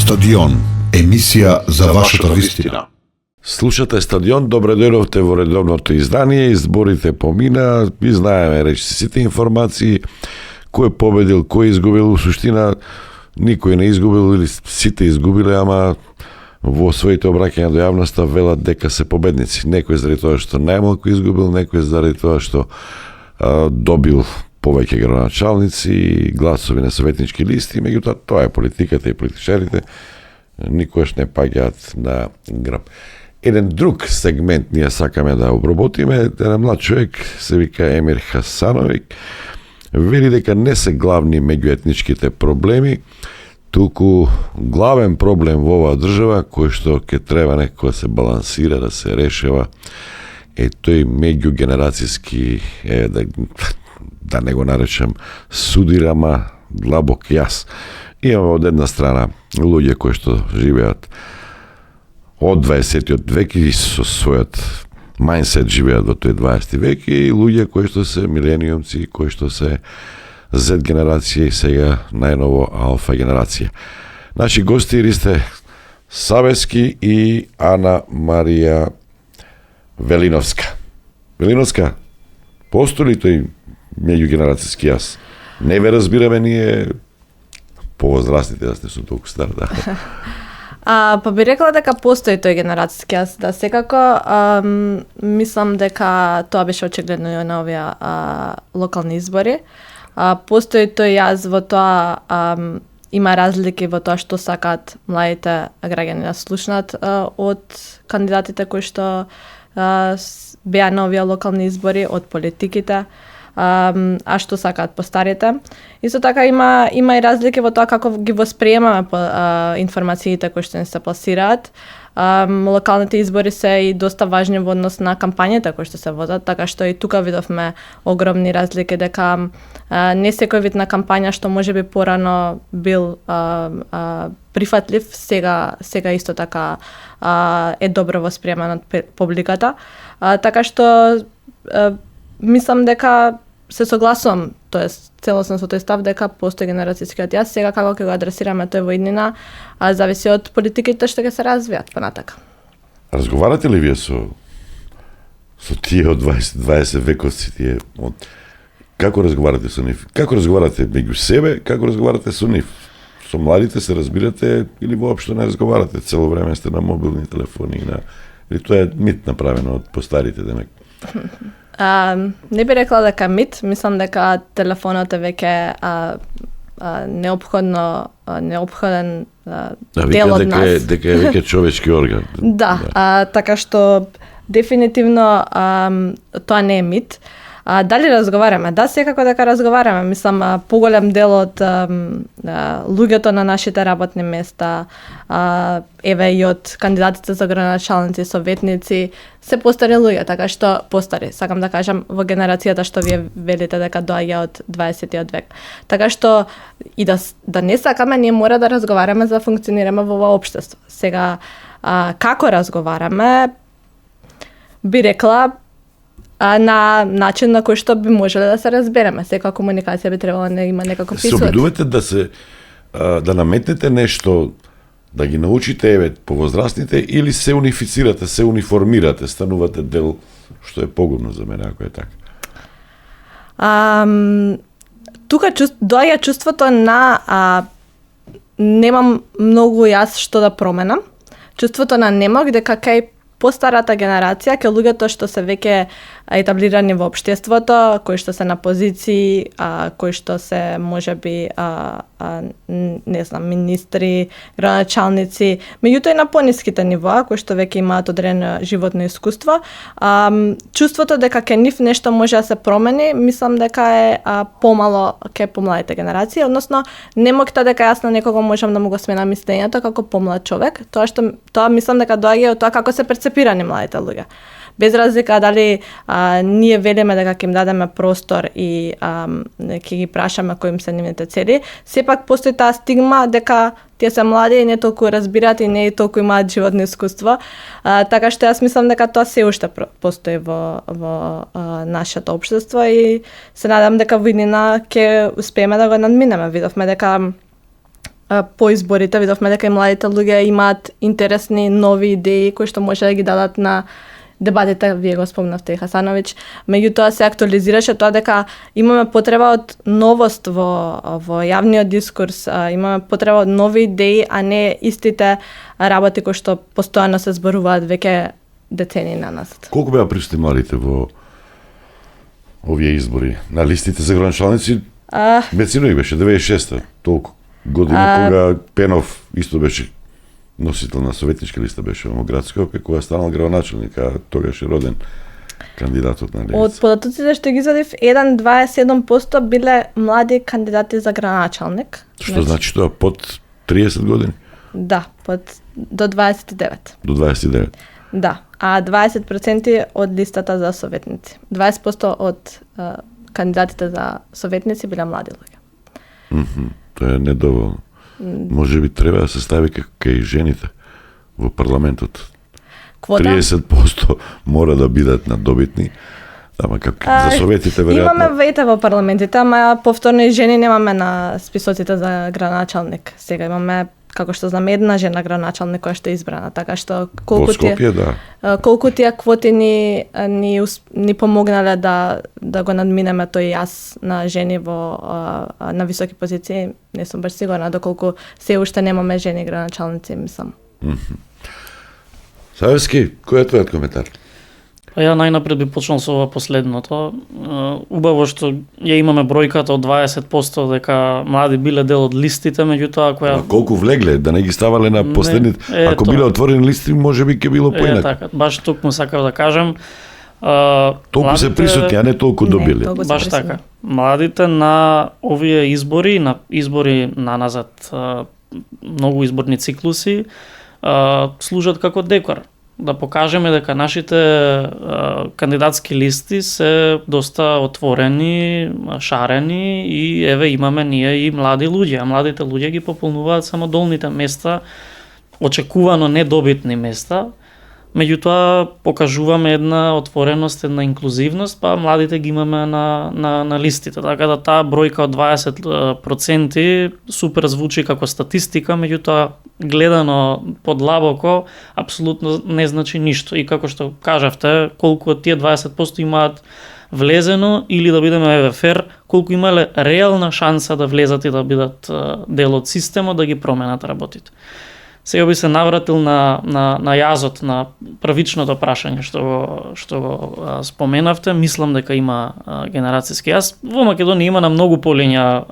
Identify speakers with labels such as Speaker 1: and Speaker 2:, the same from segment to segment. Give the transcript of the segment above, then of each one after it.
Speaker 1: Стадион, емисија за вашата вистина.
Speaker 2: Слушате Стадион, добре дојдовте во редовното издание, изборите помина, и знаеме речи сите информации, кој победил, кој изгубил, у суштина никој не изгубил или сите изгубиле, ама во своите обраќања до јавноста велат дека се победници. Некој заради тоа што најмалку изгубил, некој заради тоа што добил повеќе градоначалници, гласови на советнички листи, меѓутоа тоа е политиката и политичарите никогаш не паѓаат на граб. Еден друг сегмент ние сакаме да обработиме, еден млад човек се вика Емир Хасановик, вели дека не се главни меѓуетничките проблеми, туку главен проблем во оваа држава кој што ќе треба некако да се балансира, да се решава е тој меѓугенерацијски да не го наречам судирама длабок јас. Имаме од една страна луѓе кои што живеат од 20-тиот век и со својот мајндсет живеат во тој 20 век и луѓе кои што се милениумци, кои што се Z генерација и сега најново алфа генерација. Наши гости Ристе Савески и Ана Марија Велиновска. Велиновска, постои ли тој меѓугенерацијски јас? Не ве разбираме ние повозрастните, да сте со толку стар, да.
Speaker 3: Па би рекла дека постои тој генерацијски јас, да секако мислам дека тоа беше очигледно и на овие локални избори. Постои тој јас во тоа, има разлики во тоа што сакаат младите граѓани да слушнат од кандидатите кои што беа на овие локални избори, од политиките, а што сакаат постарите. Исто така има и разлики во тоа како ги восприемаме информациите кои што не се пласираат. Локалните избори се и доста важни во однос на кампањите кои што се водат, така што и тука видовме огромни разлики дека не секој вид на кампања што можеби порано бил прифатлив, сега исто така е добро восприеман од публиката. Така што мислам дека се согласувам, тоест целосно со тој став дека постои генерацијскиот јас. Сега како ќе го адресираме тој во иднина, зависи од политиките што ќе се развијат понатака.
Speaker 2: Разговарате ли вие со тие од 20 вековци, тие од како разговарате со нив? Како разговарате меѓу себе, како разговарате со нив? Со младите се разбирате или воопшто не разговарате? Цело време сте на мобилни телефони или тоа е мит направено од постарите демек?
Speaker 3: Не би рекла дека мит, мислам дека телефонот е веќе неопходен дел од нас.
Speaker 2: Дека е веќе човечки орган.
Speaker 3: Да, така што дефинитивно тоа не е мит. Дали разговараме? Да, секако дека разговараме. Мислам, поголем дел од луѓето на нашите работни места, еве и од кандидатите за градоначалници, советници, се постари луѓе, така што постари. Сакам да кажам, во генерацијата што вие велите дека доаѓа од 20-тиот век. Така што и да не сакаме, ние мора да разговараме за да функционираме во ова општество. Сега, како разговараме, би рекла, на начин на кој што би можеле да се разбереме. Секоја комуникација би требало да има некако писување.
Speaker 2: Се обидувате да наметнете нешто, да ги научите еве повозрастните или се унифицирате, се униформирате, станувате дел што е погубно за мене ако е така.
Speaker 3: Тука доаѓа чувството на немам многу јас што да променам. Чувството на немок дека кај постарата генерација, ке луѓето што се веќе етаблирани во општеството, кои што се на позиции, кои што се можеби не знам, министри, градоначалници, меѓутоа и на пониските нивоа, кои што веќе имаат одредено животно искуство, чувството дека ке нив нешто може да се промени, мислам дека е помало ке помладите генерации, односно немокта дека јас на некого можам да му го сменам мислењето како помлад човек, тоа мислам дека доаѓа од тоа како се перцепирани младите луѓе. Без разлика дали ние велиме дека ќе им дадеме простор и ќе ги прашаме кои им се нивните цели, сепак постои таа стигма дека тие се млади и не толку разбираат и не толку имаат животно искуство. Така што јас мислам дека тоа се уште постои во нашето општество и се надам дека во иднина ќе успееме да го надминеме. Видовме дека по изборите видовме дека и младите луѓе имаат интересни нови идеи кои што може да ги дадат на дебатите, вие го спомнавте и Хасановиќ. Меѓутоа се актуализираше тоа дека имаме потреба од новост во јавниот дискурс, имаме потреба од нови идеи, а не истите работи кои што постојано се зборуваат веќе децении на нас.
Speaker 2: Колку беа присутни младите во овие избори? На листите за граначалници веќина и беше 96-та, толку година кога Пенов исто беше носител на советничка листа, беше во градска, кога станал градоначалник, а тогаш е роден кандидатот на левица.
Speaker 3: Од податоците што ги извадив, 1,27% биле млади кандидати за градоначалник.
Speaker 2: Што значи тоа под 30 години?
Speaker 3: Да, до 29.
Speaker 2: До 29.
Speaker 3: Да, а 20% од листата за советници. 20% од кандидатите за советници биле млади луѓе.
Speaker 2: Тоа е недоволно. Може би треба да се стави кај жените во парламентот.
Speaker 3: Квота?
Speaker 2: 30% мора да бидат надобитни, ама како за советите веројатно.
Speaker 3: Имаме вејте во парламентите, ама повторно и жени немаме на списоците за градоначалник. Сега имаме, како што знаме, една жена градоначалник која што е избрана, така што
Speaker 2: Во Скопје, да.
Speaker 3: колку тие квоти ни помогнале да го надминеме тој јас на жени на високи позиции, не сум баш сигурна доколку се уште немаме жени градоначалници, мислам.
Speaker 2: Савески, кој е твојот коментар?
Speaker 4: Ја најнапред би почнал со ова последното. Убаво што ја имаме бројката од 20% дека млади биле дел од листите, меѓутоа која
Speaker 2: колку влегле, да не ги ставале на последните. Ако биле отворени листи, можеби ќе било поинаку.
Speaker 4: Така, баш токму сакав да кажам.
Speaker 2: Толку младите, се присутни, а не толку добили.
Speaker 4: Баш така. Младите на овие избори, на избори наназад, многу изборни циклуси, служат како декор. Да покажеме дека нашите кандидатски листи се доста отворени, шарени и еве имаме ние и млади луѓе. А младите луѓе ги пополнуваат само долните места, очекувано недобитни места. Меѓутоа покажуваме една отвореност, една инклузивност, па младите ги имаме на листите. Така да таа бројка од 20% супер звучи како статистика, меѓутоа гледано подлабоко апсолутно не значи ништо. И како што кажавте, колку од тие 20% имаат влезено или да бидеме фер, колку имале реална шанса да влезат и да бидат дел од системот, да ги променат работите. Сега би се навратил на јазот, на првичното прашање што го споменавте. Мислам дека има генерацијски јаз. Во Македонија има на многу полиња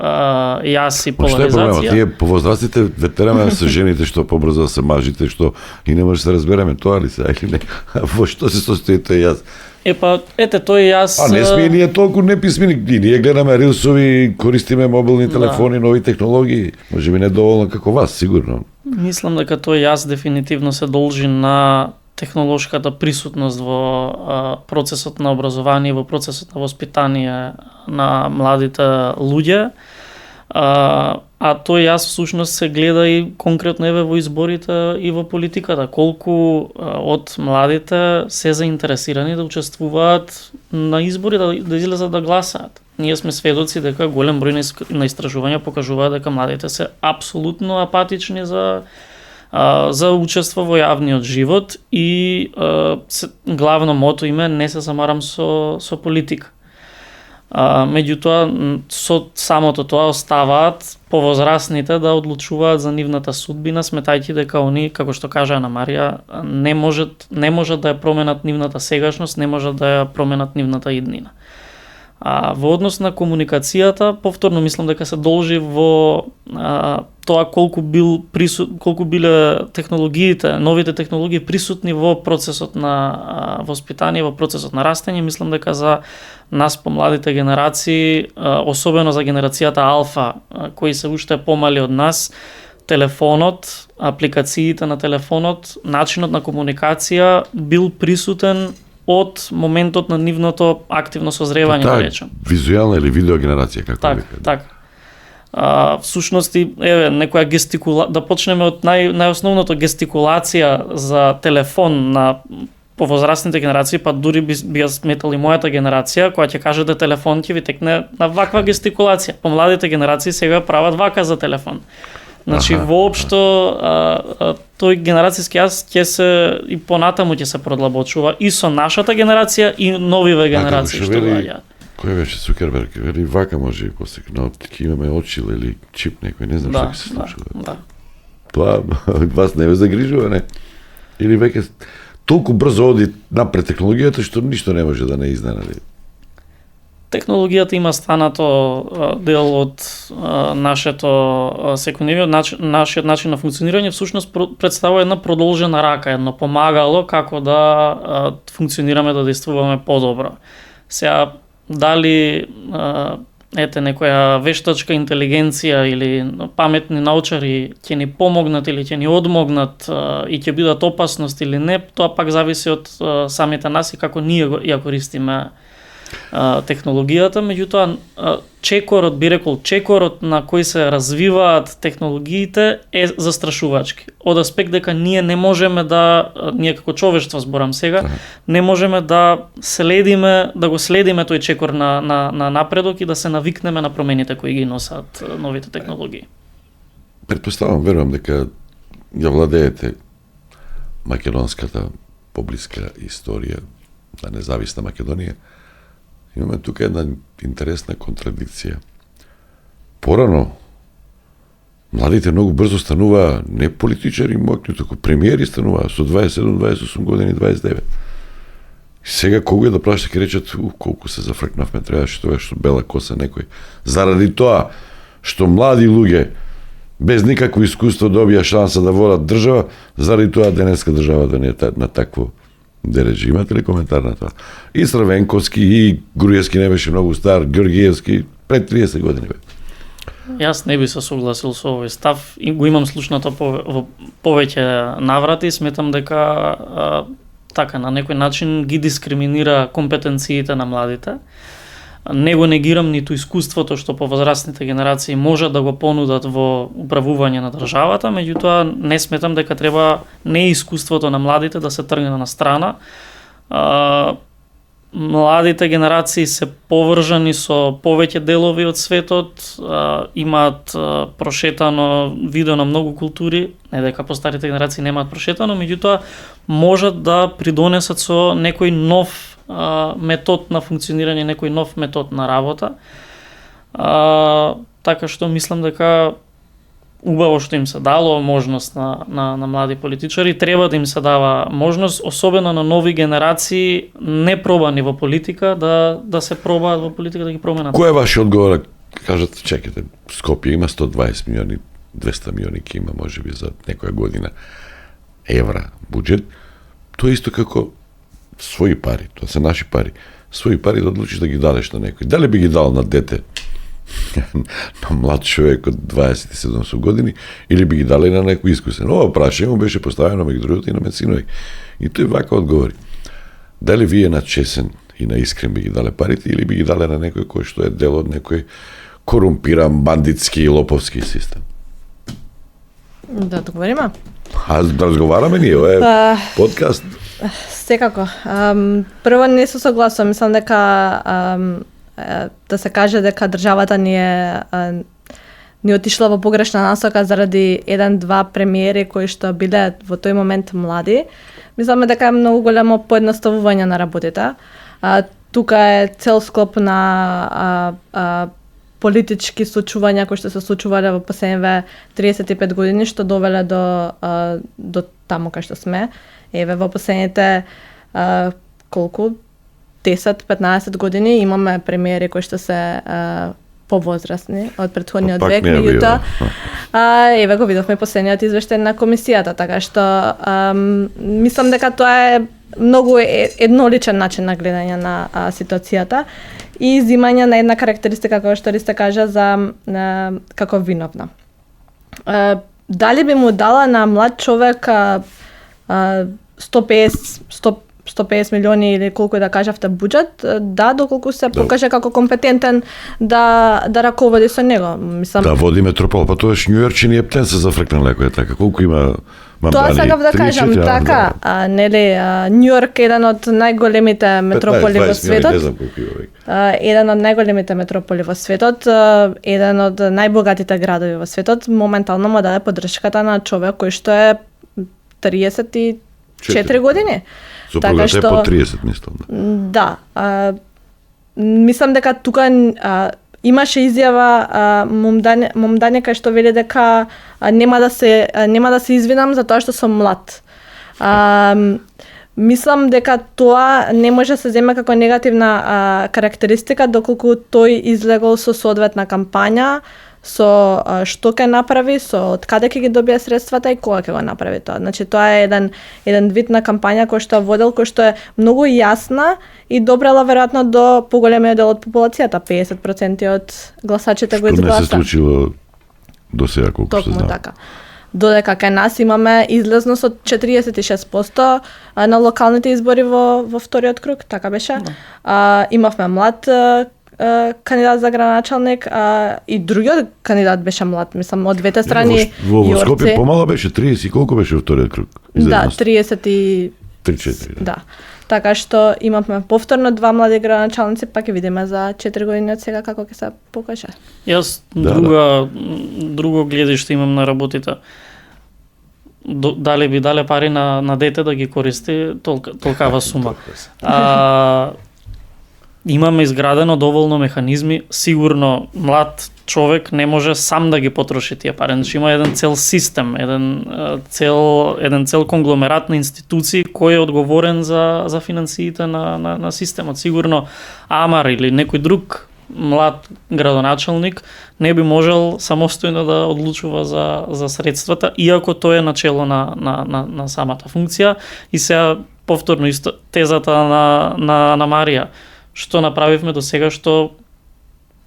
Speaker 4: јаз и поларизација.
Speaker 2: Што е проблемот? Тие повозрастните ветерани се жените што побрзо се мажите, што и не може да се разбереме тоа ли се или не. Во што се состои тој јаз?
Speaker 4: Тој јас...
Speaker 2: не сме ние толку неписмени. Ние гледаме рилсови, користиме мобилни телефони, нови технологии. Може би недоволно како вас, сигурно.
Speaker 4: Мислам дека тој јас дефинитивно се должи на технолошката присутност во процесот на образование, во процесот на воспитание на младите луѓе. А тој јас всушност се гледа и конкретно еве во изборите и во политиката. Колку од младите се заинтересирани да учествуваат на избори, да излезат да гласаат. Ние сме сведоци дека голем број на истражувања покажуваат дека младите се апсолутно апатични за учество во јавниот живот и главно мото име не се замарам со политика. Меѓутоа, со самото тоа оставаат повозрастните да одлучуваат за нивната судбина, сметајќи дека они, како што кажа Ана Марија, не можат да ја променат нивната сегашност, не можат да ја променат нивната иднина. Во однос на комуникацијата, повторно мислам дека се должи во тоа колку биле технологиите, новите технологии присутни во процесот на воспитание, во процесот на растење. Мислам дека за нас помладите генерации, особено за генерацијата Алфа, кои се уште помали од нас, телефонот, апликациите на телефонот, начинот на комуникација бил присутен од моментот на нивното активно созревање, да речем.
Speaker 2: Визуелна или видео генерација, како вика.
Speaker 4: Така. Всушност, еве, некоја да почнеме од најосновното гестикулација за телефон на повозрастните генерации, па дури би ја сметал и мојата генерација, која ќе каже да телефон ќе ви текне на ваква гестикулација. Помладите генерации сега прават вака за телефон. Значи воопшто тој генерацијски јас ќе се и понатаму ќе се продлабочува и со нашата генерација и новиве генерации што доаѓаат.
Speaker 2: Кој беше Цукерберг? Вели вака може и после ќе имаме очил или чип некој, не знам што ќе се случува.
Speaker 4: Да.
Speaker 2: Тоа вас не ве загрижува, не? Или веќе толку брзо оди напред технологијата што ништо не може да не изненади.
Speaker 4: Технологијата има станато дел од нашето секојдневие, нашиот начин на функционирање, всушност представува една продолжена рака, едно помагало како да функционираме, да действуваме подобро. Сега, дали некоја вештачка интелигенција или паметни научари ќе ни помогнат или ќе ни одмогнат и ќе бидат опасност или не, тоа пак зависи од самите нас и како ние ја користиме технологијата, меѓутоа чекорот, би рекол, чекорот на кој се развиваат технологиите е застрашувачки. Од аспект дека ние не можеме да, ние како човештво зборам сега, не можеме да го следиме тој чекор на напредок и да се навикнеме на промените кои ги носат новите технологии.
Speaker 2: Претпоставам, верувам дека ја владеете македонската поблиска историја на независна Македонија. Имаме тука една интересна контрадикција. Порано, младите многу брзо стануваа не политичари моќни, туку премиери стануваа со 27, 28 години, 29. Сега кога да прашате ќе речат, колку се зафркнавме, требаше тоа што бела коса некој. Заради тоа што млади луѓе без никакво искуство добија шанса да водат држава, заради тоа денеска државата не е на такво дереджи. Имате ли коментар на тоа? И Срвенковски, и Груевски не беше многу стар, Георгиевски пред 30 години бе.
Speaker 4: Јас не би се согласил со овој став и го имам слушнато во повеќе наврати. Сметам дека така на некој начин ги дискриминира компетенциите на младите. Не го негирам ниту искуството што повозрастните генерации можат да го понудат во управување на државата, меѓутоа не сметам дека треба не искуството на младите да се тргне на страна. Младите генерации се поврзани со повеќе делови од светот, имаат прошетано, видено многу култури, не дека постарите генерации немаат прошетано, меѓутоа можат да придонесат со некој нов метод на функционирање, некој нов метод на работа. Така што мислам дека убаво што им се дало можност на млади политичари, треба да им се дава можност, особено на нови генерации непробани во политика, да се пробаат во политика, да ги променат.
Speaker 2: Кој е вашиот одговор? Кажат, чекайте, Скопје има 120 милиони, 200 милиони ќе има можеби за некоја година евра буџет. Тоа исто како своји пари, тоа се наши пари. Своји пари да одлучиш да ги дадеш на некој. Дали би ги дал на дете, на млад човек од 27 години, или би ги дали на некој искусен? Ова прашање му беше поставено меѓу другото и на Мецинови. И тој вака одговори. Дали вие на чесен и на искрен би ги дале парите, или би ги дале на некој кој што е дел од некој корумпиран, бандитски и лоповски систем?
Speaker 3: Да одговориме?
Speaker 2: Да разговараме ние, ова е подкаст.
Speaker 3: Секако. Прво не се согласувам, мислам дека да се каже дека државата ни отишла во погрешна насока заради еден-два премиери кои што биле во тој момент млади. Мислам дека е многу голямо поедноставување на работите. Тука е цел склоп на политички случувања кои што се случувале во последниве 35 години, што довеле до таму кај што сме. Еве во последните колку 10-15 години имаме премиери кои што се повозрастни од претходниот век, меѓутоа еве го видовме последниот извештај на комисијата, така што мислам дека тоа е многу едноличен начин на гледање на ситуацијата и изимање на една карактеристика која што Ристо кажа за како виновна. Дали би му дала на млад човек 150 150 милиони или колку да кажавте буџет, да, доколку се покаже како компетентен да раководи со него. Мислам,
Speaker 2: Да води метропол, па тоа Њујорчи ни ептен се зафркнал некој така. Колку има
Speaker 3: тоа сакав да кажам, така, нели, Њујорк е еден од најголемите метрополи во светот.
Speaker 2: Не знам колку има веќе.
Speaker 3: Еден од најголемите метрополи во светот, еден од најбогатите градови во светот, моментално му даде поддршката на човек кој што е 34 години.
Speaker 2: Сопругата е по 30, мислам.
Speaker 3: Да. Мислам дека тука имаше изјава момдање кај што вели дека нема да се извинам за тоа што сум млад. Мислам дека тоа не може да се земе како негативна карактеристика доколку тој излегол со соодветна кампања, со што ќе направи, со од каде ќе ги добие средствата и кога ќе го направи тоа. Значи тоа е еден вид на кампања кој што водел, кој што е многу јасна и допрела веројатно до поголемиот дел од популацијата, 50% од гласачите го изгласа.
Speaker 2: Што не се случило до сега колку што знам.
Speaker 3: Така. Додека кај нас имаме излезност од 46% на локалните избори во вториот круг, така беше. Имавме млад кандидат за градоначалник, и другиот кандидат беше млад, мислам, од двете страни.
Speaker 2: Во Скопје помало беше, 30 и колку беше во вториот круг?
Speaker 3: Да, 33-4. Да. Така што имавме повторно два млади градоначалници, па ќе видиме за 4 години од сега како ќе се покаже.
Speaker 4: Јас друго гледиште имам на работите. Дали би дале пари на дете да ги користи толкава сума. Имаме изградено доволно механизми, сигурно млад човек не може сам да ги потроши тие пари. Значи има еден цел систем, еден цел конгломерат на институции кој е одговорен за финансиите на системот. Сигурно Амар или некој друг млад градоначалник не би можел самостојно да одлучува за средствата, иако тој е начело на самата функција. И сега повторно исто тезата на Марија. Што направивме до сега, што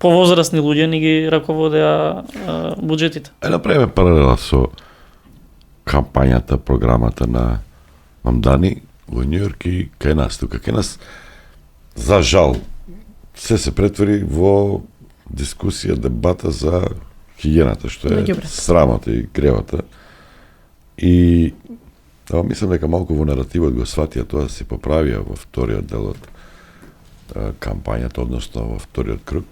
Speaker 4: повозрасни луѓе ни ги раководеа буџетите.
Speaker 2: Направиме паралела со кампањата, програмата на Мамдани во Њујорк и кај нас тука. Кај нас, за жал, се претвори во дискусија, дебата за хигиената, што е срамота и гревата. И мислам дека малку во наративот го сватија тоа, се поправија во вториот дел од кампањата, односно во вториот круг.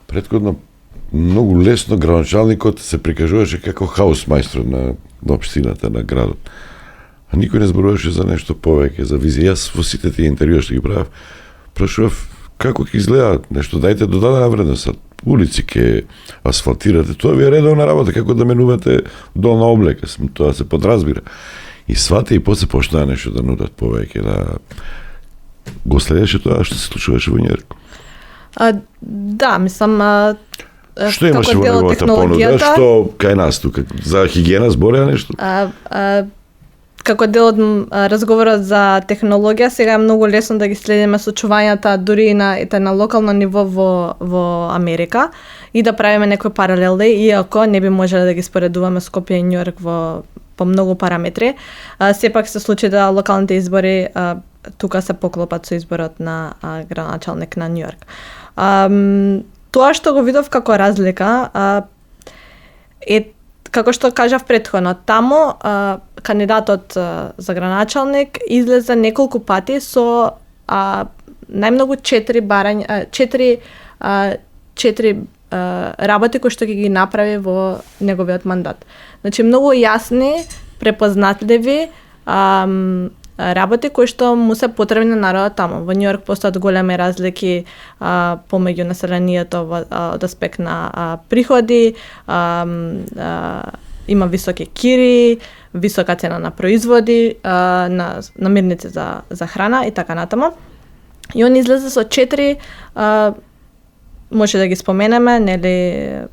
Speaker 2: Претходно многу лесно градоначалникот се прикажуваше како хаусмајстор на општината, на градот. А никој не зборуваше за нешто повеќе, за визија. Јас во сите тие интервјуи што ги правев, прашував како ќе изгледа нешто, дајте додадена вредност, улици ќе асфалтирате, тоа ви е редовна работа, како да менувате долна облека, тоа се подразбира. И свате и после почнаа нешто да нудат повеќе, да го следеше тоа што се случуваше во Њујорк.
Speaker 3: Да, мислам,
Speaker 2: што имаше во неговата понуда, што кај нас тука за хигиена збореа нешто?
Speaker 3: Како дел од разговорот за технологија, сега е многу лесно да ги следиме случувањата дури и на локално ниво во Америка и да правиме некои паралели, иако не би можеле да ги споредуваме Скопје и Њујорк по многу параметри. Сепак се случи да локалните избори тука се поклопат со изборот на градоначалник на Њујорк. Тоа што го видов како разлика е, како што кажав претходно, таму кандидатот за градоначалник излезе неколку пати со најмногу 4 работи кои што ги направи во неговиот мандат. Значи многу јасни, препознатливи работи кои што му се потребни на народот таму. Во Њујорк постојат големи разлики помеѓу населението од аспект на приходи, има високи кири, висока цена на производи, на намирници за храна и така натаму. И он излезе со 4, може да ги споменеме, нели,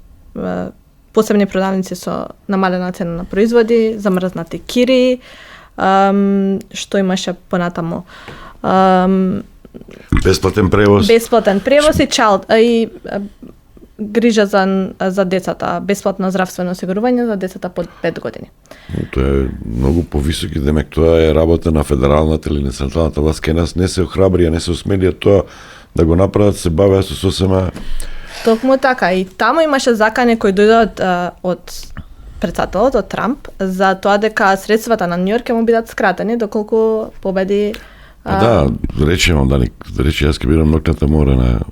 Speaker 3: посебни продавници со намалена цена на производи, замрзнати кири, што имаше понатаму.
Speaker 2: Бесплатен превоз.
Speaker 3: Бесплатен превоз и грижа за децата, бесплатно здравствено осигурување за децата под 5 години.
Speaker 2: Тоа е многу повисоки, демек тоа е работа на федералната или на централната власт, кај нас не се охрабрија, не се осмелија тоа да го направат, се бавеа со сосема.
Speaker 3: Токму така, и таму имаше закани кои дојдоа од председателот, од Трамп, за тоа дека средствата на Њујорк ќе му бидат скратени доколку победи.
Speaker 2: Да, речемо, јас ќе бидам ноќната мора на...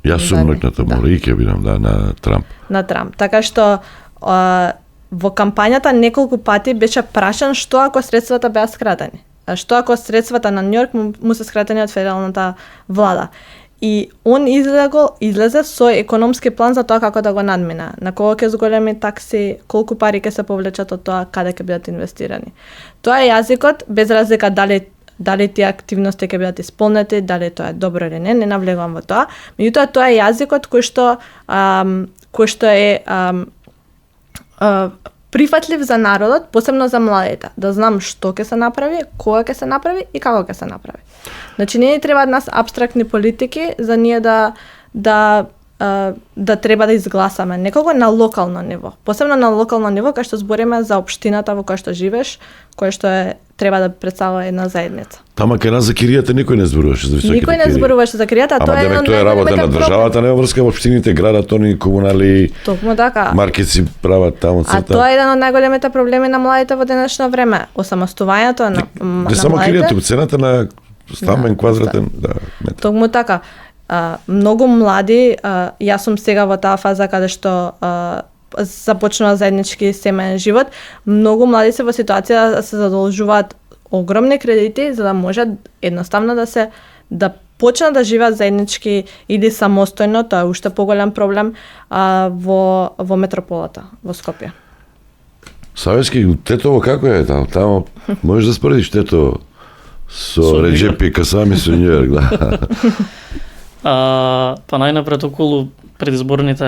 Speaker 2: Јас сум ноќната мора и ќе бидам, на Трамп.
Speaker 3: На Трамп. Така што во кампањата неколку пати беше прашан што ако средствата беа скратени. Што ако средствата на Њујорк му се скратени од федералната влада. И он излезе со економски план за тоа како да го надмина. На кого ќе зголеми такси, колку пари ќе се повлечат од тоа, каде ќе бидат инвестирани. Тоа е јазикот, без разлика дали тие активности ќе бидат исполнети, дали тоа е добро или не навлегувам во тоа. Меѓутоа тоа е јазикот кој што е прифатлив за народот, посебно за младите, да знам што ќе се направи, кога ќе се направи и како ќе се направи. Значи не ни требаат нас абстрактни политики за ние да треба да изгласаме некого на локално ниво. Посебно на локално ниво кај што збориме за општината во која што живееш, која што треба да представува една заедница.
Speaker 2: Тама кај нас за киријата никој не зборуваше за високите кирии.
Speaker 3: Никој не зборуваше за киријата, тоа е
Speaker 2: тоа е работа на државата, не врска во општините, градот, они комунали.
Speaker 3: Токму така.
Speaker 2: Маркети прават таму црта.
Speaker 3: А тоа е еден од најголемите проблеми на младите во денешно време. Осамостувањето на младите.
Speaker 2: Не само киријата, цената на стамен, квадратен,
Speaker 3: Токму така. Многу млади, јас сум сега во таа фаза каде што започнува заеднички семеен живот, многу млади се во ситуација да се задолжуваат огромни кредити за да можат едноставно да почнат да живеат заеднички или самостојно, тоа е уште поголем проблем во метрополата, во Скопје.
Speaker 2: Савески, Тетово како е таму? Таму можеш да споредиш Тетово со Реджепи Касами со Њујорк, да.
Speaker 4: Па најнапред околу предизборните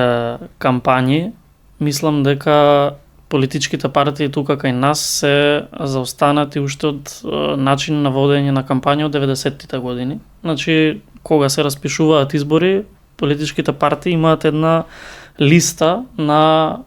Speaker 4: кампањи, мислам дека политичките партии тука кај нас се заостанати уште од начин на водење на кампања од 90-тите години. Значи, кога се распишуваат избори, политичките партии имаат една листа на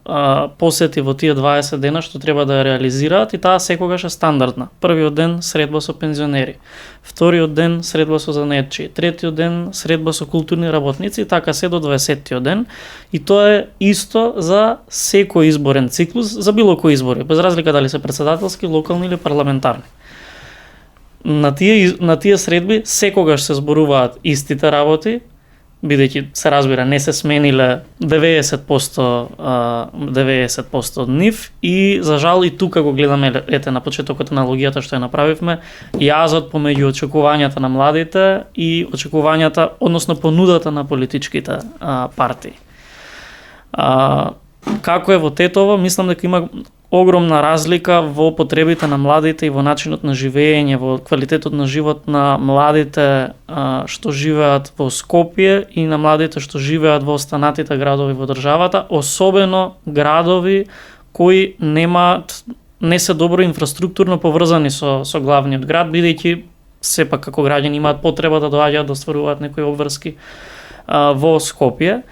Speaker 4: посети во тие 20 дена што треба да ја реализираат и таа секогаш е стандардна. Првиот ден средба со пензионери, вториот ден средба со занаетчи, третиот ден средба со културни работници и така се до 20-тиот ден. И тоа е исто за секој изборен циклус, за било кои избори, без разлика дали се председателски, локални или парламентарни. На тие средби секогаш се зборуваат истите работи, бидејќи се разбира не се смениле 90% од нив и за жал и тука го гледаме на почетокот аналогијата што ја направивме, јазот помеѓу очекувањата на младите и очекувањата, односно понудата на политичките партии. Како е во Тетово, мислам дека има огромна разлика во потребите на младите и во начинот на живење, во квалитетот на живот на младите што живеат во Скопје и на младите што живеат во останатите градови во државата, особено градови кои не се добро инфраструктурно поврзани со главниот град, бидејќи сепак како граѓани имаат потреба да доаѓаат да остваруваат некои обврски во Скопје.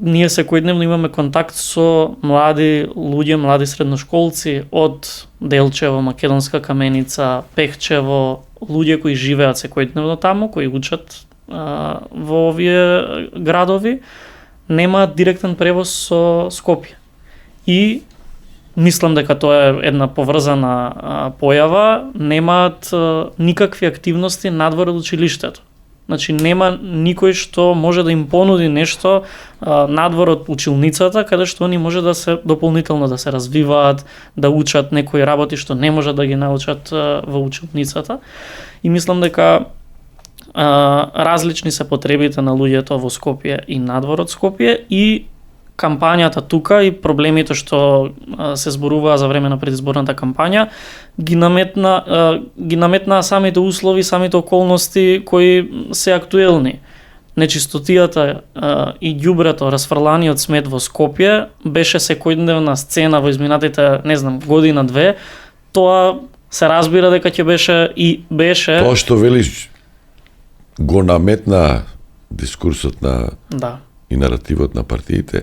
Speaker 4: Ние секојдневно имаме контакт со млади луѓе, млади средношколци од Делчево, Македонска Каменица, Пехчево, луѓе кои живеат секојдневно таму, кои учат во овие градови, немаат директен превоз со Скопје. И мислам дека тоа е една поврзана појава, немаат никакви активности надвор од училиштето. Значи нема никој што може да им понуди нешто надвор од училницата, каде што они може да се дополнително да се развиваат, да учат некои работи што не може да ги научат во училницата. И мислам дека различни се потребите на луѓето во Скопје и надвор од Скопје и кампањата тука и проблемите што се зборуваа за време на предизборната кампања ги наметна самите услови, самите околности кои се актуелни. Нечистотијата и ѓубрето, расфрланиот смет во Скопје беше секојдневна сцена во изминатите, година-две. Тоа се разбира дека ќе беше
Speaker 2: Тоа што велиш го наметна дискурсот на и наративот на партиите,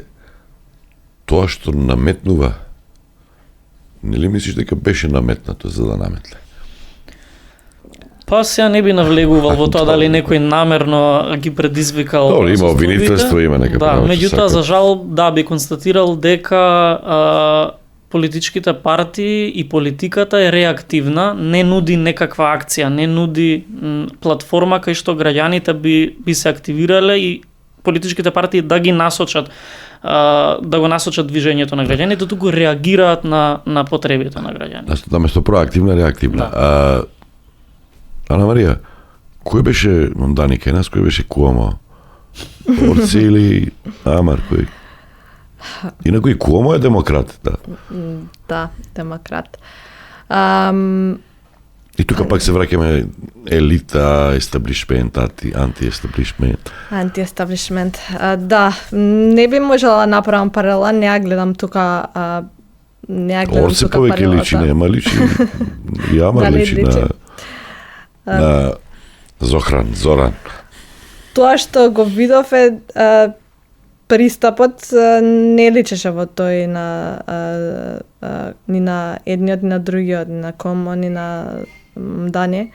Speaker 2: тоа што наметнува, нели мислиш дека беше наметнато за да наметне?
Speaker 4: Па сега не би навлегувал во тоа дали некој намерно ги предизвикал.
Speaker 2: Добро, има
Speaker 4: состојбите.
Speaker 2: обвинителство, има нека
Speaker 4: Да,
Speaker 2: право, че
Speaker 4: меѓутоа
Speaker 2: сакат.
Speaker 4: за жал би констатирал дека политичките партии и политиката е реактивна, не нуди некаква акција, не нуди платформа кај што граѓаните би се активирале и политичките партии да ги насочат, да го насочат движењето на граѓаните, туку реагираат на потребите на граѓаните.
Speaker 2: Наместо проактивна, реактивна. Ана Марија, кој беше Дани кај нас, кој беше Куомо? Орци или Амар, кој? Инако и Куомо е демократ, да.
Speaker 3: Да, демократ.
Speaker 2: И тука пак се враќаме елита, естаблишмент, анти-естаблишмент.
Speaker 3: Анти-естаблишмент. Да, не би можела да направам паралела, не ја гледам тука, не ја гледам
Speaker 2: Орци
Speaker 3: тука
Speaker 2: повеќе
Speaker 3: паралелата.
Speaker 2: личи, нема личи. И Амар
Speaker 3: Дали
Speaker 2: личи
Speaker 3: личи?
Speaker 2: на Зоран.
Speaker 3: Тоа што го видов е пристапот не личеше во тој ни на едниот, ни на другиот, ни на Комо, ни на Дани.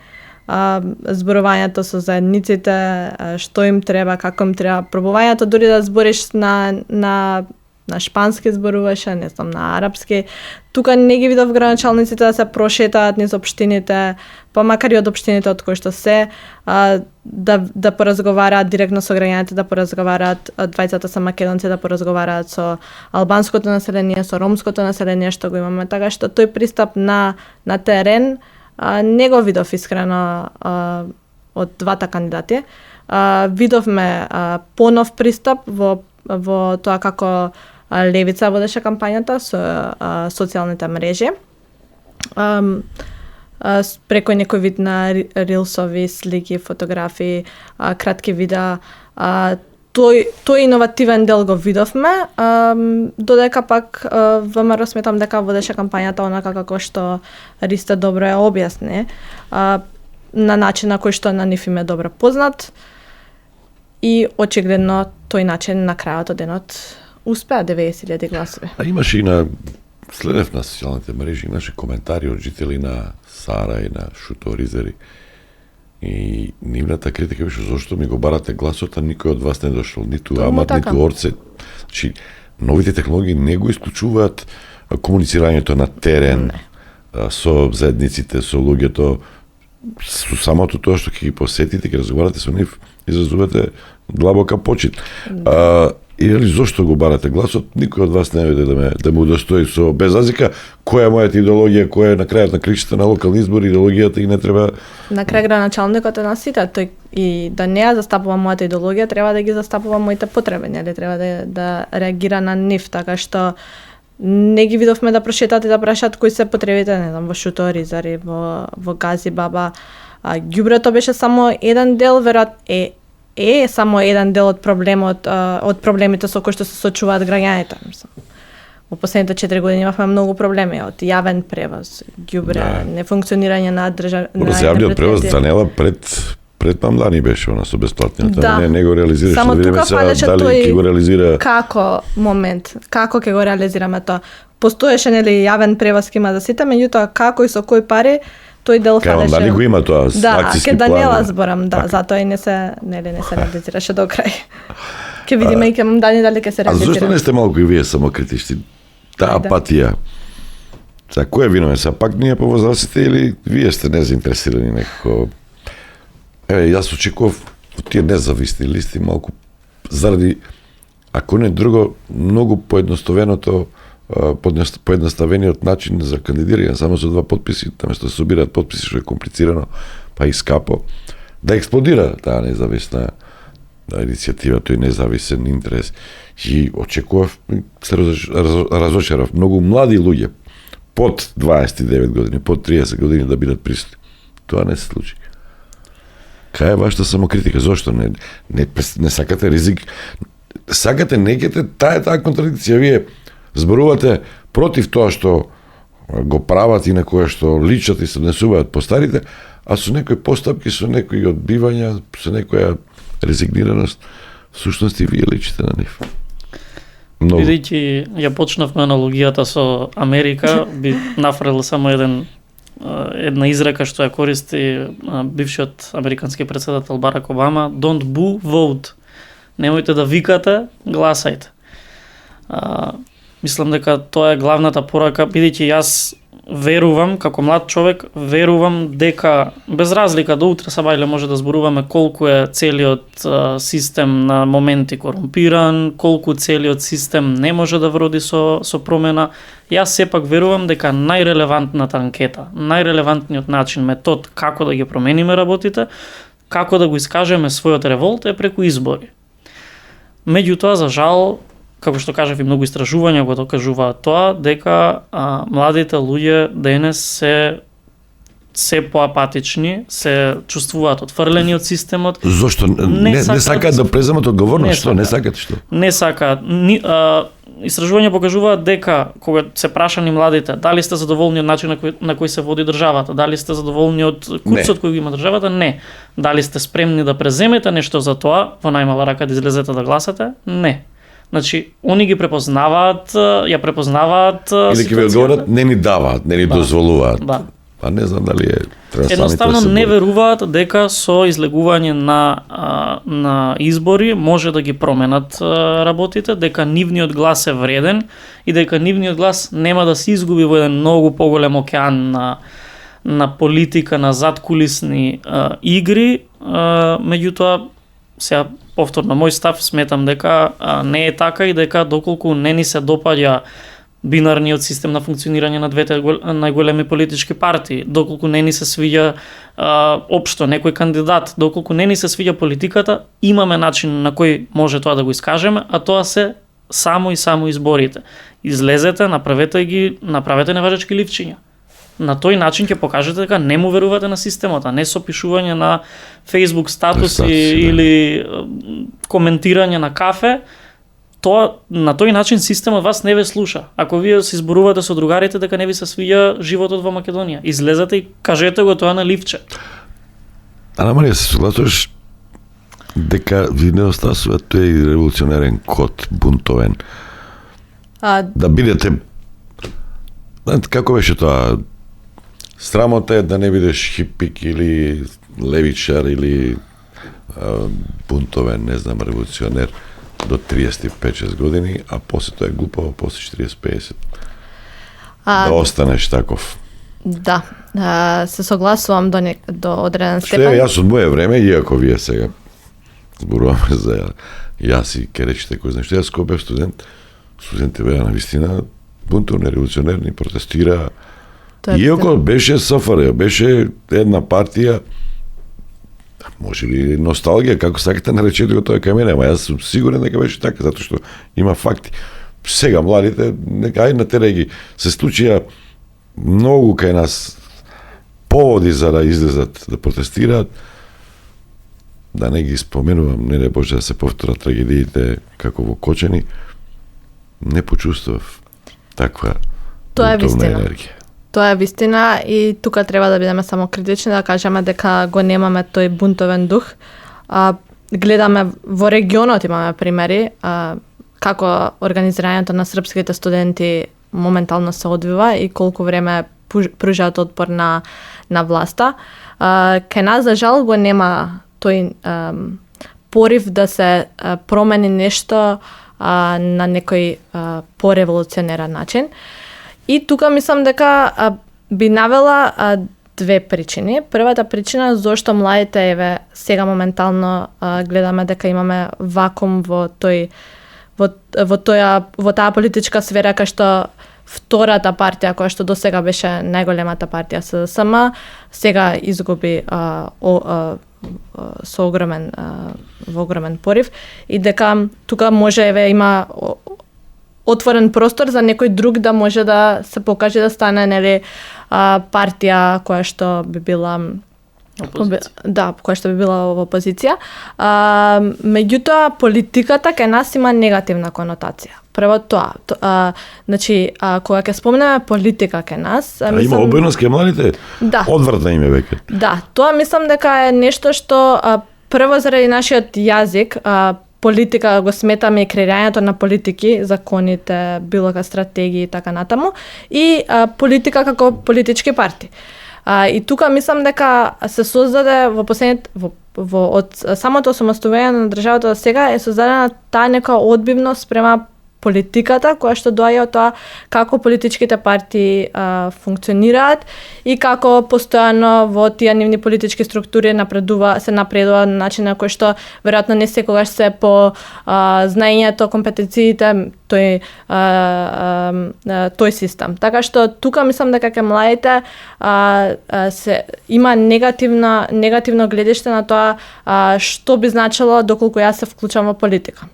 Speaker 3: Зборувањето со заедниците, што им треба, како им треба, пробувањето дури да збориш на шпански зборуваше, не знам, на арапски. Тука не ги видов граначалниците да се прошетаат низ општините, па макар и од општините од кои што се, да поразговараат директно со граѓаните, да поразговараат, двајцата се македонци, да поразговараат со албанското население, со ромското население што го имаме, така што тој пристап на терен не го видов искрено од двата кандидати. Видовме понов пристап во тоа како Левица водеше кампањата со социјалните мрежи. Преку некој вид на рилсови, слики, фотографии, кратки видеа. Тој иновативен дел го видовме, додека пак ВМРО сметам дека водеше кампањата онака како што Ристо добро ја објасни, на начин на кој што на нив им е добро познат и очигледно тој начин на крајот од денот успеа 90.000 гласови.
Speaker 2: А имаше и следев на социјалните мрежи, имаше коментари од жители на Сара и на Шуто Ризери. И нивната критика беше зошто ми го барате гласот, а никој од вас не дошол, ниту Амат,
Speaker 3: така.
Speaker 2: ниту Орце. Значи, новите технологии не го исклучуваат комуницирањето на терен, со заедниците, со луѓето, со самото тоа што ќе ги посетите, ќе разговарате со нив, изразувате длабока почит. Или зошто го барате гласот, никој од вас не веде да му достои со без разлика која е мојата идеологија, која е на крајот на кришата на локални избори, идеологијата и не треба.
Speaker 3: На крај граначалникот е на сите, тој и да не ја застапува мојата идеологија, треба да ги застапува моите потреби, нели треба да реагира на нив, така што не ги видовме да прошетат и да прашаат кои се потребите, не знам, во Шуто Ризари, во Гази Баба. Ѓубрето беше само еден дел, веројатно е само еден дел од проблемите со кои што се соочуваат граѓаните. Во последните 4 години имавме многу проблеми од јавен превоз, ѓубре, нефункционирање на
Speaker 2: Јавниот превоз Данела пред Мамдани беше она со бесплатниот, не го реализираше,
Speaker 3: само
Speaker 2: да видиме
Speaker 3: тука
Speaker 2: сега
Speaker 3: фалеше
Speaker 2: дали ќе го реализира.
Speaker 3: Како ќе го реализираме тоа? Постоеше нели јавен превоз има за сите, меѓутоа како и со кои пари тој дел фалеше.
Speaker 2: Дали го има тоа акциски план?
Speaker 3: Да, ке Данела зборам, да, затоа и не се реализираше до крај. Ке видиме и ке Мамдани дали ке се реализира.
Speaker 2: А зашто не сте малку и вие самокритични? Таа апатија. За кој виновен се? Пак ние повозрастите или вие сте незаинтересирани некако? Јас очекував од тие независни листи малку заради, ако не друго, многу поедноставениот начин за кандидирање, само со 2 подписи, наместо да се собираат подписи, што е комплицирано, па и скапо, да експлодира таа независна иницијатива, тој независен интерес. И очекував, се разочарав, многу млади луѓе, под 29 години, под 30 години да бидат присутни. Тоа не се случи. Кај е вашата самокритика? Зошто не сакате ризик? Сакате, некете, таа контрадикција. Вие зборувате против тоа што го прават и на кое што личат и се однесуваат по старите, а со некои постапки, со некои одбивања, со некоја резигнираност, Всушност и вие личите на нив. Многу.
Speaker 4: Бидејќи ја почнавме аналогијата со Америка, би нафрел само една изрека што ја користи бившиот американски претседател Барак Обама: Don't boo, vote. Немојте да викате, гласајте. Мислам дека тоа е главната порака, бидејќи јас верувам, како млад човек, верувам дека без разлика до утре сабајле може да зборуваме колку е целиот систем на моменти корумпиран, колку целиот систем не може да вроди со промена. Јас сепак верувам дека најрелевантната анкета, најрелевантниот начин, метод како да ги промениме работите, како да го искажеме својот револт е преку избори. Меѓутоа, за жал, како што кажав, и многу истражувања го докажуваат тоа, дека младите луѓе денес се поапатични, се чувствуваат отфрлени од системот.
Speaker 2: Зошто? Не сакаат да преземат одговорност? Што? Не сакаат што?
Speaker 4: Не сакаат. Истражувања покажуваат дека кога се прашани младите дали сте задоволни од начинот на кој се води државата, дали сте задоволни од курсот кој го има државата, не. Дали сте спремни да преземете нешто за тоа, во најмала рака да излезете да гласате? Не. Значи, они ги препознаваат, ја препознаваат
Speaker 2: или ќе ви одговорат, не ни даваат, не ни дозволуваат.
Speaker 4: Да.
Speaker 2: А не знам дали е
Speaker 4: едноставно не веруваат дека со излегување на избори може да ги променат работите, дека нивниот глас е вреден и дека нивниот глас нема да се изгуби во еден многу поголем океан на политика, на задкулисни игри. Меѓутоа, сега повторно мој став, сметам дека не е така и дека доколку не ни се допаѓа бинарниот систем на функционирање на двете најголеми политички партии, доколку не ни се свиѓа општо некој кандидат, доколку не ни се свиѓа политиката, имаме начин на кој може тоа да го искажеме, а тоа се само изборите. Излезете, направете неважачки ливчиња. На тој начин ќе покажете дека не му верувате на системот, а не со пишување на Facebook статуси или коментирање на кафе. На тој начин системот вас не ве слуша. Ако вие се изборувате со другарите дека не ви се свиѓа животот во Македонија, излезете и кажете го тоа на ливче.
Speaker 2: Ана Марија, се согласуваш дека ви не остасува тој револуционерен код, бунтовен? Да бидете... Како беше тоа? Срамота е да не бидеш хипик или левичар или бунтовен, не знам, револуционер до 35-6 години, а после тоа е глупаво, после 40-50. Да останеш таков.
Speaker 3: Да, се согласувам до одреден степен.
Speaker 2: Што е, јас од моје време, иако вие сега зборуваме за јас и ке речите кој знае што, јас кога бев студенти беа на вистина бунтовни, револуционерни, протестира. Иако беше СФР, беше една партија, може би носталгија, како сакате наречете го тоа кај мене, ама јас сум сигурен дека беше така, затоа што има факти. Сега младите, нека ајде на тереги, се случија многу кај нас поводи за да излезат, да протестираат, да не ги споменувам, не Боже да се повторат трагедиите како во Кочани, не почувствував таква бунтовна енергија.
Speaker 3: Тоа е вистина и тука треба да бидеме само критични, да кажеме дека го немаме тој бунтовен дух. Гледаме во регионот, имаме примери како организирањето на српските студенти моментално се одвива и колку време пружаат отпор на власта. Кај нас, за жал, го нема тој порив да се промени нешто на некој пореволуционерен начин. И тука мислам дека би навела две причини. Првата причина зошто младите еве сега моментално гледаме дека имаме вакуум во таа политичка сфера кај што втората партија која што досега беше најголемата партија СДСМ сега изгуби со огромен порив и дека тука може еве има отворен простор за некој друг да може да се покаже да стане партија која што би била која што би била во опозиција. Меѓутоа политиката кај нас има негативна конотација. Прво тоа. Значи, кога ќе спомнеме политика кај нас,
Speaker 2: има обојност кај младите?
Speaker 3: Да.
Speaker 2: Одвратна им е веќе.
Speaker 3: Да, тоа мислам дека е нешто што прво заради нашиот јазик политика го сметаме и креирањето на политики, законите, било каква стратегии и така натаму, и политика како политички партии. И тука мислам дека се создаде во последните од самото осамостојување на државата до сега е создадена таа нека одбивност према политиката, која што доаѓа од тоа како политичките партии функционираат и како постојано во тие нивни политички структури се напредува на начин на кој што веројатно не секогаш се по знаењето, компетенциите тој систем. Така што тука мислам дека кај младите има негативно гледиште на тоа што би значило доколку јас се вклучам во политика.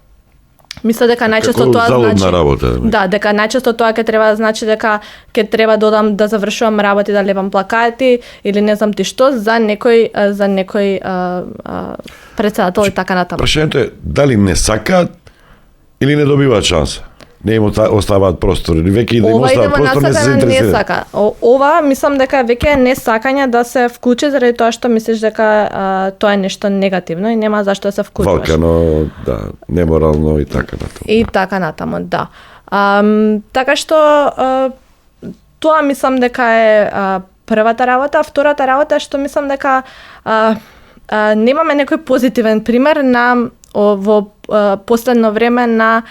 Speaker 3: Мисля дека најчесто тоа значи
Speaker 2: работа.
Speaker 3: Да, дека најчесто тоа ќе треба да значи дека ќе треба да одам да завршувам работи, да лепам плакати или не знам ти што за некој претседател и така натаму.
Speaker 2: Прашањето е дали не сакаат или не добиваат шанса. Не им оставаат простор, или веќе и да им оставаат простор не се заинтересираат.
Speaker 3: Сака. Ова мислам дека веќе не сакање да се вклучи заради тоа што мислиш дека тоа е нешто негативно и нема зашто да се вклучуваш.
Speaker 2: Валкано, да, неморално и така натаму.
Speaker 3: И така натаму, да. Така што тоа мислам дека е првата работа, а втората работа е што мислам дека немаме некој позитивен пример во последно време на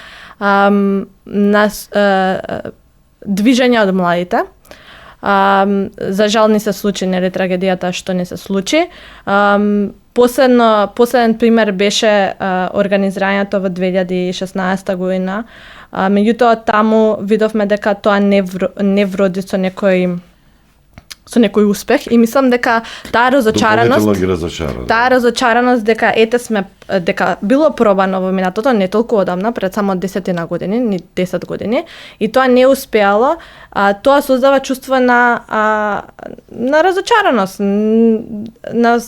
Speaker 3: движење од младите. За жал не се случи, нели, трагедијата што не се случи. Последен пример беше организирањето во 2016 година. Меѓутоа таму видовме дека тоа не вроди со некој успех и мислам дека таа разочараност дека било пробано во минатото не толку одамна, пред само 10 години, ни 10 години, и тоа не успеало, тоа создава чувство на разочараност, на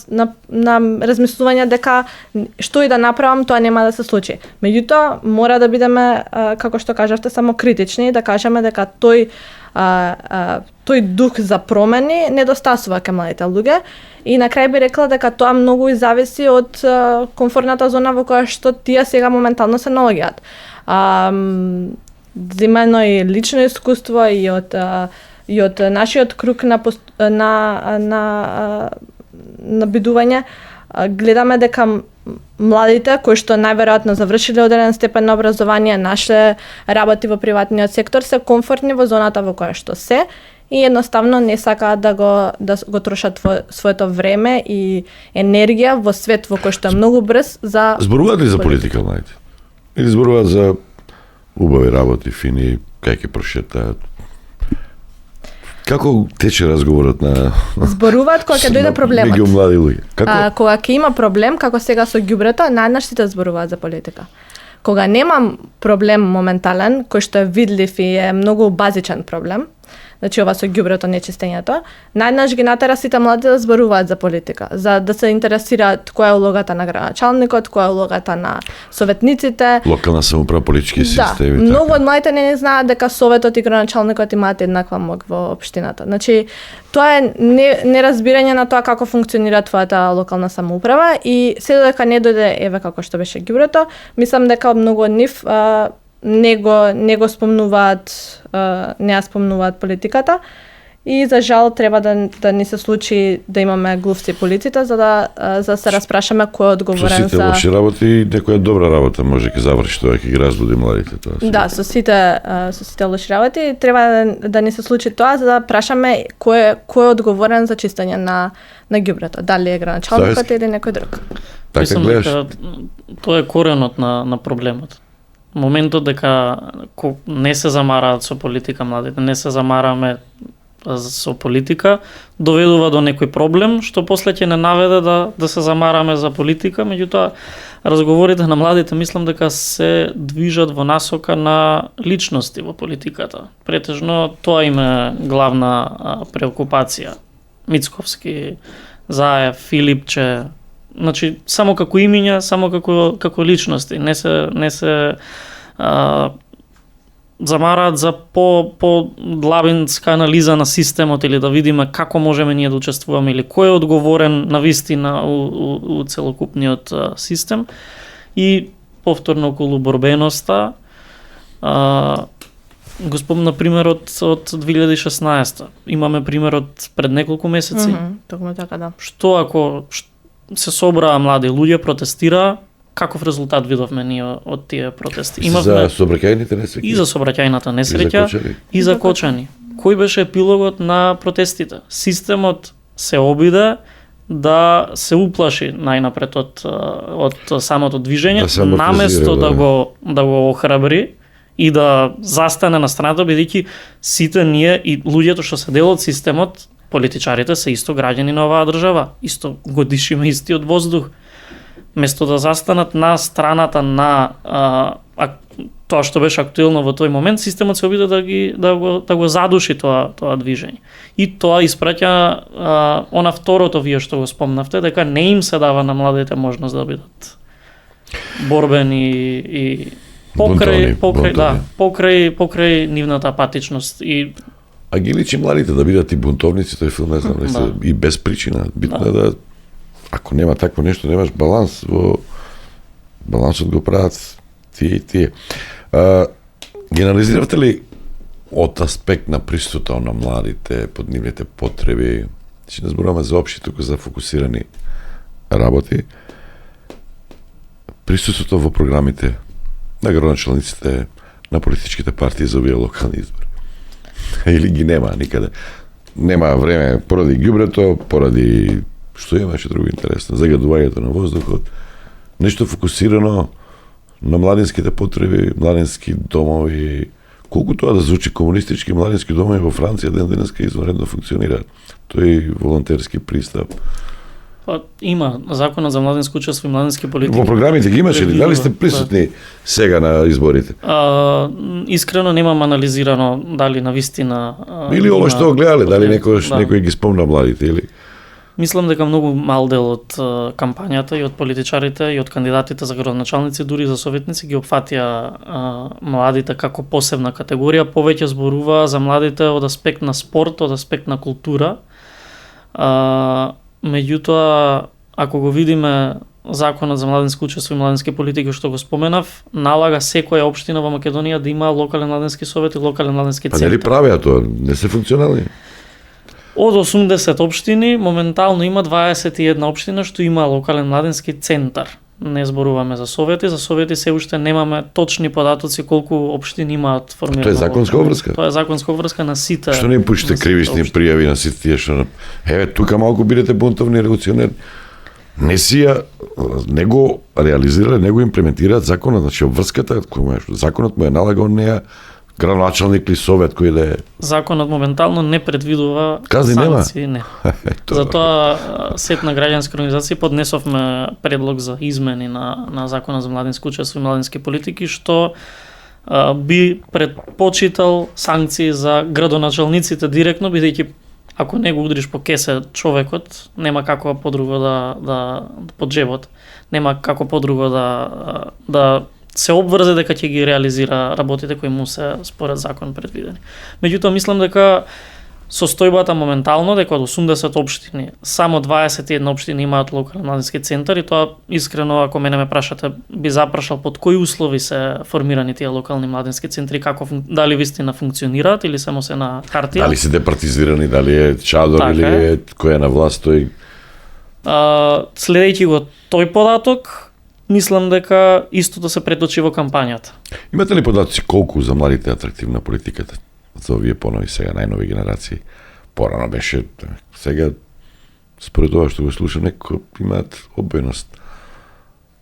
Speaker 3: размислување дека што и да направам, тоа нема да се случи. Меѓутоа, мора да бидеме, како што кажавте, само критични и да кажеме дека тој дух за промени недостасува кај младите луѓе и на крај би рекла дека тоа многу и зависи од комфортната зона во која што тие сега моментално се наоѓаат. Земено и лично искуство и од нашиот круг на бидување гледаме дека младите кои што најверојатно завршиле одреден степен на образование, нашле работи во приватниот сектор, се комфортни во зоната во која што се и едноставно не сакаат да го трошат своето време и енергија во свет во кој што е многу брз за...
Speaker 2: Зборуваат ли за политика младите? Или зборуваат за убави работи, фини, кај ќе прошетаат? Како тече разговорот на...
Speaker 3: Зборуваат кога ќе дојде проблемот.
Speaker 2: Меѓу млади луѓе.
Speaker 3: Кога ќе има проблем, како сега со ѓубрето, најнаш сите зборуваат за политика. Кога немам проблем моментален, кој што е видлив и е многу базичен проблем, значи ова со ѓубрето, нечистењето, најнаш ги натера сите млади да зборуваат за политика, за да се интересираат која е улогата на градоначалникот, која е улогата на советниците.
Speaker 2: Локална самоуправа, политички системи.
Speaker 3: Да, многу од младите не знаат дека советот и градоначалникот имаат еднаква мог во општината. Значи, тоа е неразбирање на тоа како функционира твојата локална самоуправа и се додека не дојде еве како што беше ѓубрето, мислам дека многу од нив не го спомнуваат, не ја спомнуваат политиката и за жал треба да ни се случи да имаме глувци полиците за да се распрашаме кој е одговорен за...
Speaker 2: Со сите лоши работи и некоја добра работа може ќе заврши тоа, ќе ги разбуди младите тоа.
Speaker 3: Да, со сите лоши работи треба да ни се случи тоа за да прашаме кој е одговорен за чистење на ѓубрето, дали е градоначалникот или некој друг.
Speaker 2: Така гледаш?
Speaker 4: Тоа е коренот на проблемот. Моментот дека не се замараат со политика младите, не се замараме со политика, доведува до некој проблем, што после ќе не наведе да се замараме за политика, меѓутоа разговорите на младите мислам дека се движат во насока на личности во политиката. Претежно тоа им е главна преокупација. Мицковски, Заев, Филипче, значи само како имиња, само како личности, не се замараат за по длабинска анализа на системот или да видиме како можеме ние да учествуваме или кој е одговорен на вистина у целокупниот систем. И повторно околу борбеноста, го спомна примерот од 2016. Имаме примерот пред неколку месеци.
Speaker 3: Токму така, да.
Speaker 4: Што ако се собраа млади луѓе, протестираа, каков резултат видовме ние од тие протести?
Speaker 2: За сообраќајните несреќи?
Speaker 4: И за сообраќајната несреќа, и за кочани. Кој беше епилогот на протестите? Системот се обиде да се уплаши најнапред од самото движење, наместо да го охрабри и да застане на страната, бидејќи сите ние и луѓето што се дел од системот, политичарите се исто граѓани на оваа држава, исто го дишиме истиот воздух. Место да застанат на страната на тоа што беше актуелно во тој момент, системот се обиде да го задуши тоа движење. И тоа испраќа она второто вие што го спомнавте, дека не им се дава на младите можност да бидат борбени и покрај нивната апатичност и
Speaker 2: А ги личи младите да бидат и бунтовници, тој филм, не знам, и без причина. Битно е да, ако нема такво нешто, немаш баланс, балансот го прават тие и тие. Генерализиравте ли од аспект на присуството на младите, под нивните потреби, че не зборуваме за општи, туку за фокусирани работи, присуството во програмите на градоначалниците, на политичките партии за овие локални избори? Или ги нема никаде? Нема време поради ѓубрето, поради што имаше друго интересно, загадувањето на воздухот, нешто фокусирано на младинските потреби, младински домови. Колку тоа да звучи комунистички младински домови во Франција денеска извонредно функционираат. Тој волонтерски пристап.
Speaker 4: Има законот за младинско учество и младински политики.
Speaker 2: Во програмите ги имаше ли? Дали сте присутни сега на изборите?
Speaker 4: Искрено немам анализирано дали навистина
Speaker 2: или ова што го гледале, дали некој ги спомна младите или?
Speaker 4: Мислам дека многу мал дел од кампањата и од политичарите и од кандидатите за градоначалници, дури за советници ги опфатија младите како посебна категорија, повеќе зборува за младите од аспект на спорт, од аспект на култура. Меѓутоа, ако го видиме законот за младинско учество и младински политики што го споменав, налага секоја општина во Македонија да има локален младински совет и локален младински центар.
Speaker 2: Па нели правеа тоа? Не се функционални?
Speaker 4: Од 80 општини, моментално има 21 општина што има локален младински центар. Не зборуваме за совети се уште немаме точни податоци колку општини имаат формирано.
Speaker 2: Тоа е законска обврска?
Speaker 4: Тоа е законска обврска на сите.
Speaker 2: Што не им пушите кривични пријави на сите тие што еве тука малку бидете бунтовни револуционери. Не си не го реализирале, не го имплементираат законот, значи обврската, законот му е налагал неа градоначалник или совет кој да е. Законот
Speaker 4: моментално не предвидува санкции, не. Затоа сет на граѓански организации поднесовме предлог за измени на законот за младинско учество и младински политики што би предпочитал санкции за градоначалниците директно, бидејќи ако не го удриш по кесе човекот, нема како подруго да под джебот, нема како подруго да се обврзе дека ќе ги реализира работите кои му се според закон предвидени. Меѓутоа мислам дека состојбата моментално дека од 80 општини само 21 општини имаат локален младински центар и тоа искрено ако мене ме прашате би запрашал под кои услови се формирани тие локални младински центри, како дали вистина функционираат или само се на хартија.
Speaker 2: Дали се департизирани, дали е чадор или е кој е на власт тој.
Speaker 4: Следејќи го тој податок, мислам дека истото се преточи во кампањата.
Speaker 2: Имате ли податоци колку за младите е атрактивна политиката? За овие понови сега најнови генерации. Порано беше, сега според тоа што го слушам, некои имаат одбојност.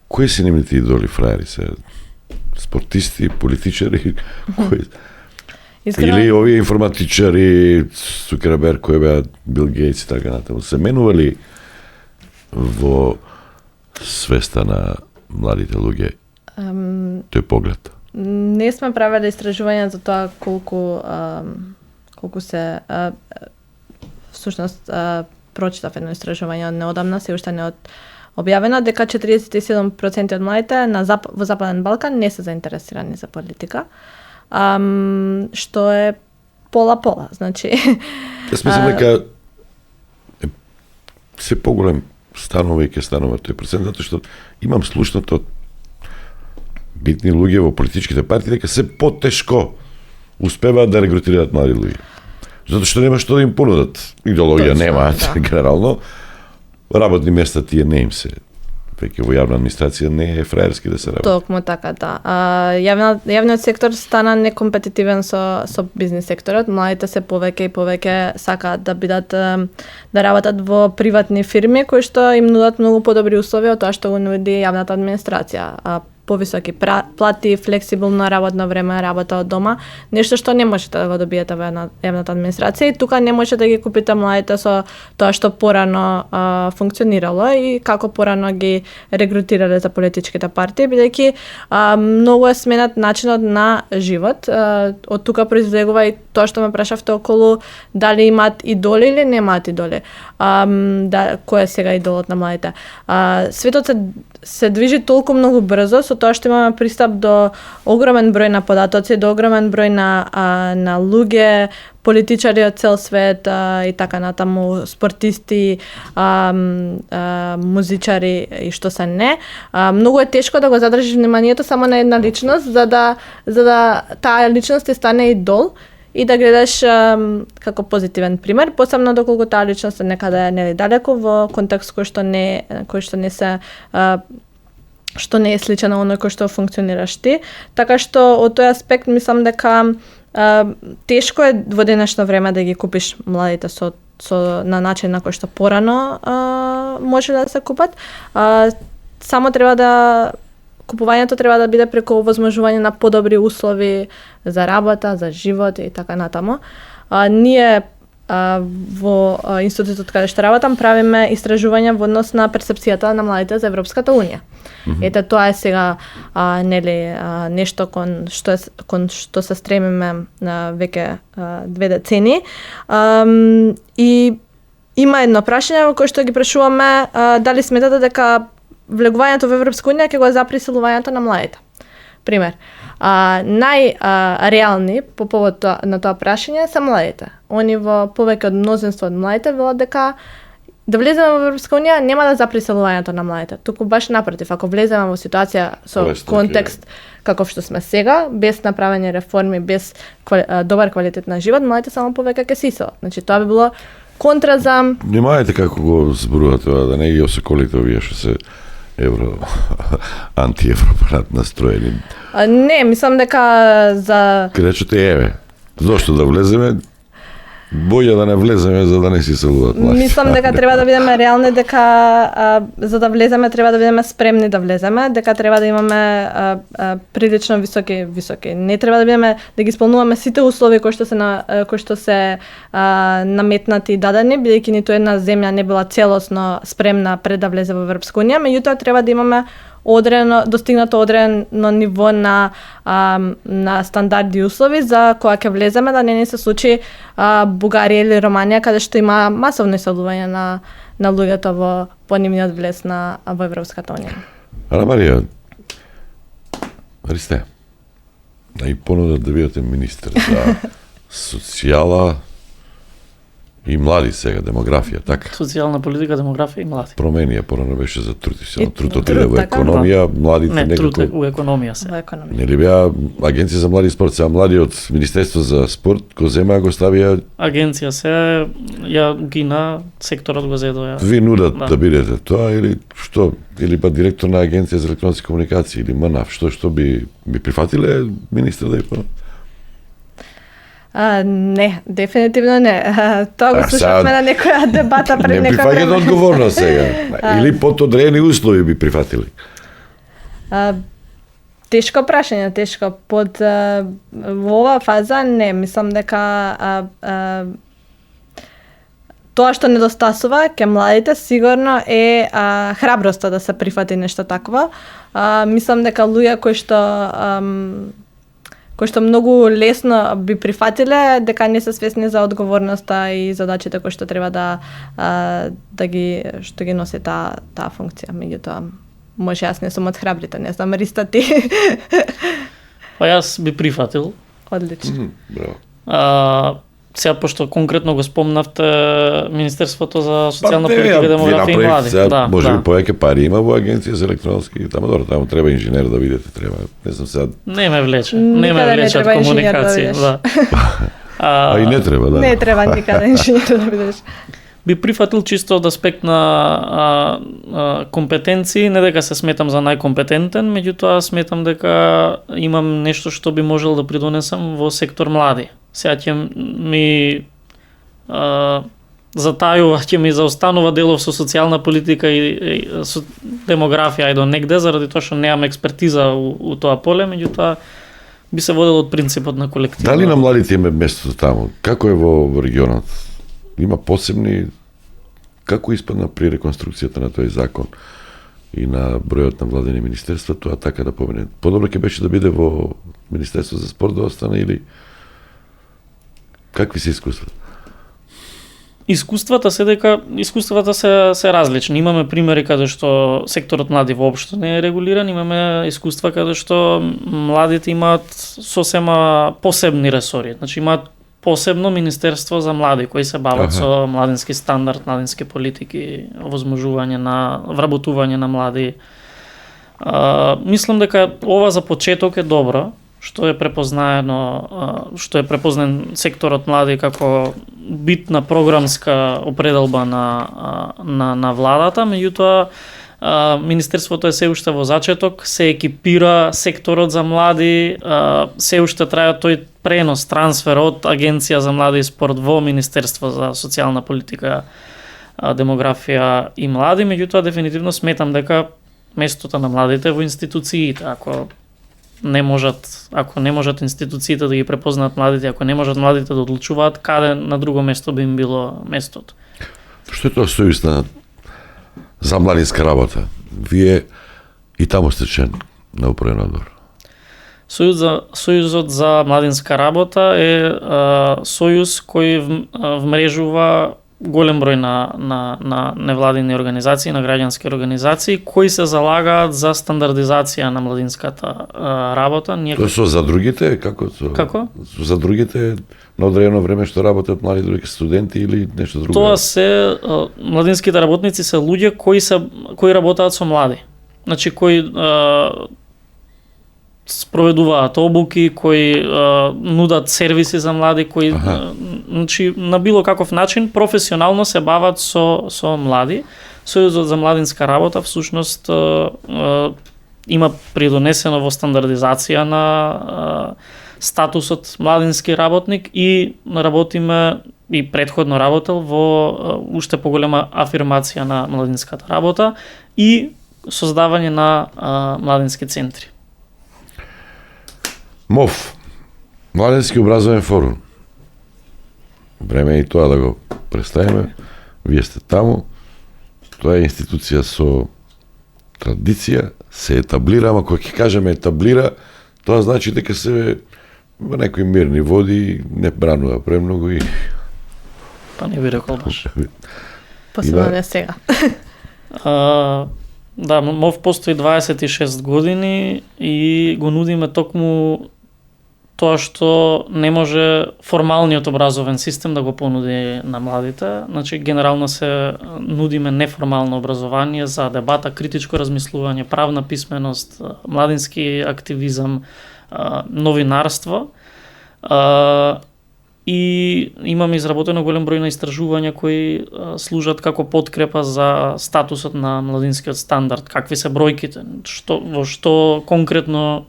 Speaker 2: Кои се нивните идоли, фраери се? Спортисти, политичари? Кои? Или овие информатичари, Цукерберг, кој беа Бил Гейтс и така натаму, се менували во свеста на младите луѓе тој поглед?
Speaker 3: Не сме правеле истражувања за тоа колку се всушност прочитав едно истражување неодамна, се уште не објавено, дека 47% од младите во Западен Балкан не се заинтересирани за политика, што е пола-пола, значи.
Speaker 2: Јас мислам дека се поголем станува тој процент, затоа што имам слушнато од битни луѓе во политичките партии дека се потешко успеваат да регрутираат млади луѓе. Затоа што нема што да им понудат. Идеологија
Speaker 3: Точно,
Speaker 2: немаат,
Speaker 3: да.
Speaker 2: генерално. Работни места тие не им се. Веќе во јавна администрација не е фраерски да се работи.
Speaker 3: Токму така, да. Јавниот сектор стана некомпетитивен со бизнис секторот. Младите се повеќе и повеќе сакаат да бидат да работат во приватни фирми кои што им нудат многу подобри услови од тоа што го нуди јавната администрација. Повисоки плати, флексибилно работно време, работа од дома, нешто што не можете да го добиете во јавната администрација и тука не можете да ги купите младите со тоа што порано функционирало и како порано ги регрутирале за политичките партии, бидејќи многу е сменат начинот на живот. Од тука произлегува и тоа што ме прашавте околу дали имаат идоли или немаат идоли. Кој е сега идолот на младите? Светот се движи толку многу брзо со тоа што имаме пристап до огромен број на податоци, до огромен број на луѓе, политичари од цел свет и така натаму, спортисти, музичари и што се не. Многу е тешко да го задржиш вниманието само на една личност, за да таа личност ти стане идол и да гледаш како позитивен пример, посебно доколку таа личност е некаде нели далеко во контекст кој што не е сличен на оној кој што функционираш ти. Така што од тој аспект мислам дека тешко е во денешно време да ги купиш младите на начин на кој што порано може да се купат. Само купувањето треба да биде преку овозможување на подобри услови за работа, за живот и така натаму. Ние во институтот каде што работам правиме истражувања во однос на перцепцијата на младите за Европската унија. Ете тоа е сега нешто кон што се стремиме веќе 2 децени. И има едно прашање во кое што ги прашуваме дали сметате дека влегувањето во Европска унија ќе го запри силувањето на младите. Пример, најреални по повод на тоа прашање се младите. Они во повеќе од мнозинство од младите велат дека да влеземе во Европска унија нема да запри силувањето на младите. Туку баш напротив, ако влеземе во ситуација со контекст каков што сме сега, без направени реформи, без добар квалитет на живот, младите само повеќе ќе се иселат. Значи тоа би било контра за...
Speaker 2: Внимавајте како го зборува тоа, да не ги осоколите овие што се антиевропанат настроени.
Speaker 3: Не, мислам дека за...
Speaker 2: Речете, еве, зошто да влеземе? Боље да не влеземе за да не си селуваат младите.
Speaker 3: Мислам дека треба да бидеме реални, дека за да влеземе треба да бидеме спремни да влеземе, дека треба да имаме прилично високи. Не треба да бидеме да ги исполнуваме сите услови кои што се наметнати и дадени, бидејќи ниту една земја не била целосно спремна пред да влезе во Европска унија, меѓутоа треба да имаме достигнато одредено ниво на стандарди и услови за кога ќе влеземе, да не ни се случи Бугарија или Романија, каде што има масовно иселување на луѓето по нивниот влез во Европската унија.
Speaker 2: Ана Марија, Ристе, да и понудат да бидете министер за социјала и млади сега, демографија, така?
Speaker 4: Социјална политика, демографија и млади.
Speaker 2: Променија, порано беше за труд и социјално. Трудот
Speaker 3: труд,
Speaker 2: иде во
Speaker 3: така?
Speaker 2: економија, младите
Speaker 4: Не,
Speaker 2: некако...
Speaker 4: труд у економија се.
Speaker 3: Во економија.
Speaker 2: Нели беа Агенција за млади и спорт, сега млади од Министерство за спорт го земаа, го ставија...
Speaker 4: Агенција се ја гина, секторот го зедоја.
Speaker 2: Ви нудат да бидете тоа или што? Или па директор на Агенција за електронски комуникации или МНАФ, што би прифатиле министер да ја понуди?
Speaker 3: Не, дефинитивно не. Тоа го слушавме на некоја дебата пред
Speaker 2: Не
Speaker 3: некој
Speaker 2: прифаќате
Speaker 3: време.
Speaker 2: одговорност сега. Или под одредени услови би прифатили?
Speaker 3: Тешко прашање, тешко. Во оваа фаза не, мислам дека тоа што недостасува ке младите сигурно е храброста да се прифати нешто такво. Мислам дека луѓе кои што многу лесно би прифатиле, дека не се свесни за одговорноста и задачите кои што треба што ги носи таа функција. Меѓутоа, може јас не сум од храбрите, не знам, Риста ти.
Speaker 4: Па јас би прифатил.
Speaker 3: Одлично.
Speaker 2: Браво.
Speaker 4: сега пошто конкретно го спомнавте Министерството за социјална
Speaker 2: Па,
Speaker 4: политика, демографија и млади.
Speaker 2: Сега, може би повеќе пари има во агенција за електронски, таму треба инженер да видите, треба. Не знам сега.
Speaker 4: Не ме влече.
Speaker 3: Никаде не
Speaker 4: влечат
Speaker 3: треба инженер да
Speaker 4: комуникација,
Speaker 3: бидеш.
Speaker 4: да.
Speaker 2: А и не треба, да.
Speaker 3: Не треба никаде инженер да бидеш.
Speaker 4: Би прифатил чисто од аспект на компетенции, не дека се сметам за најкомпетентен, меѓутоа сметам дека имам нешто што би можел да придонесам во сектор млади. Сега ќе ми затајува, ќе ми заостанува делов со социјална политика и со демографија и до негде, заради тоа што немам експертиза у тоа поле, меѓутоа би се водел од принципот на колективно.
Speaker 2: Дали на младите има место таму? Како е во регионот? Има посебни, како испадна при реконструкцијата на тој закон и на бројот на владени министерства, тоа така да помине? Подобро ќе беше да биде во Министерство за спорт да остане или какви се искуствата?
Speaker 4: Искуствата се различни. Имаме примери каде што секторот млади воопшто не е регулиран, имаме искуства каде што младите имаат сосема посебни ресори. Значи имаат посебно Министерство за млади кои се бават со младински стандард, младински политики, овозможување на вработување на млади. Мислам дека ова за почеток е добро, што е препознан секторот млади како битна програмска определба на владата, меѓутоа Министерството е се уште во зачеток, се екипира секторот за млади, се уште трае тој пренос, трансфер од Агенција за млади и спорт во Министерство за социјална политика, демографија и млади, меѓутоа дефинитивно сметам дека местото на младите во институциите, ако не можат институциите да ги препознаат младите, ако не можат младите да одлучуваат, каде на друго место би им било местото?
Speaker 2: Што е тоа сојуз за младинска работа? Вие и таму сте член на управен одбор.
Speaker 4: Сојузот за младинска работа е сојуз кој вмрежува голем број на невладини организации, на граѓански организации кои се залагаат за стандардизација на младинската работа.
Speaker 2: Тоа со задрugите, како?
Speaker 4: Како?
Speaker 2: Со задрugите на одредено време што работат млади други студенти или нешто друго?
Speaker 4: Тоа се младинските работници се луѓе кои работат со млади. Значи кои спроведуваат обуки, кои нудат сервиси за млади, кои значи на било каков начин професионално се бават со млади. Сојузот за младинска работа всушност има придонесено во стандардизација на статусот младински работник и работиме и претходно работел во уште поголема афирмација на младинската работа и создавање на младински центри.
Speaker 2: МОФ, Младински образовен форум. Време е и тоа да го представиме. Вие сте таму. Тоа е институција со традиција, се етаблира, ама кога ќе кажеме етаблира, тоа значи дека се во некои мирни води, не бранува премногу и...
Speaker 4: Па не би рекол баш.
Speaker 3: Посебно не сега.
Speaker 4: Да, МОВ постои 26 години и го нудиме токму тоа што не може формалниот образовен систем да го понуди на младите. Значи, генерално се нудиме неформално образование за дебата, критичко размислување, правна писменост, младински активизам, новинарство. И имаме изработено голем број на истражувања кои служат како подкрепа за статусот на младинскиот стандард, какви се бројките, во што конкретно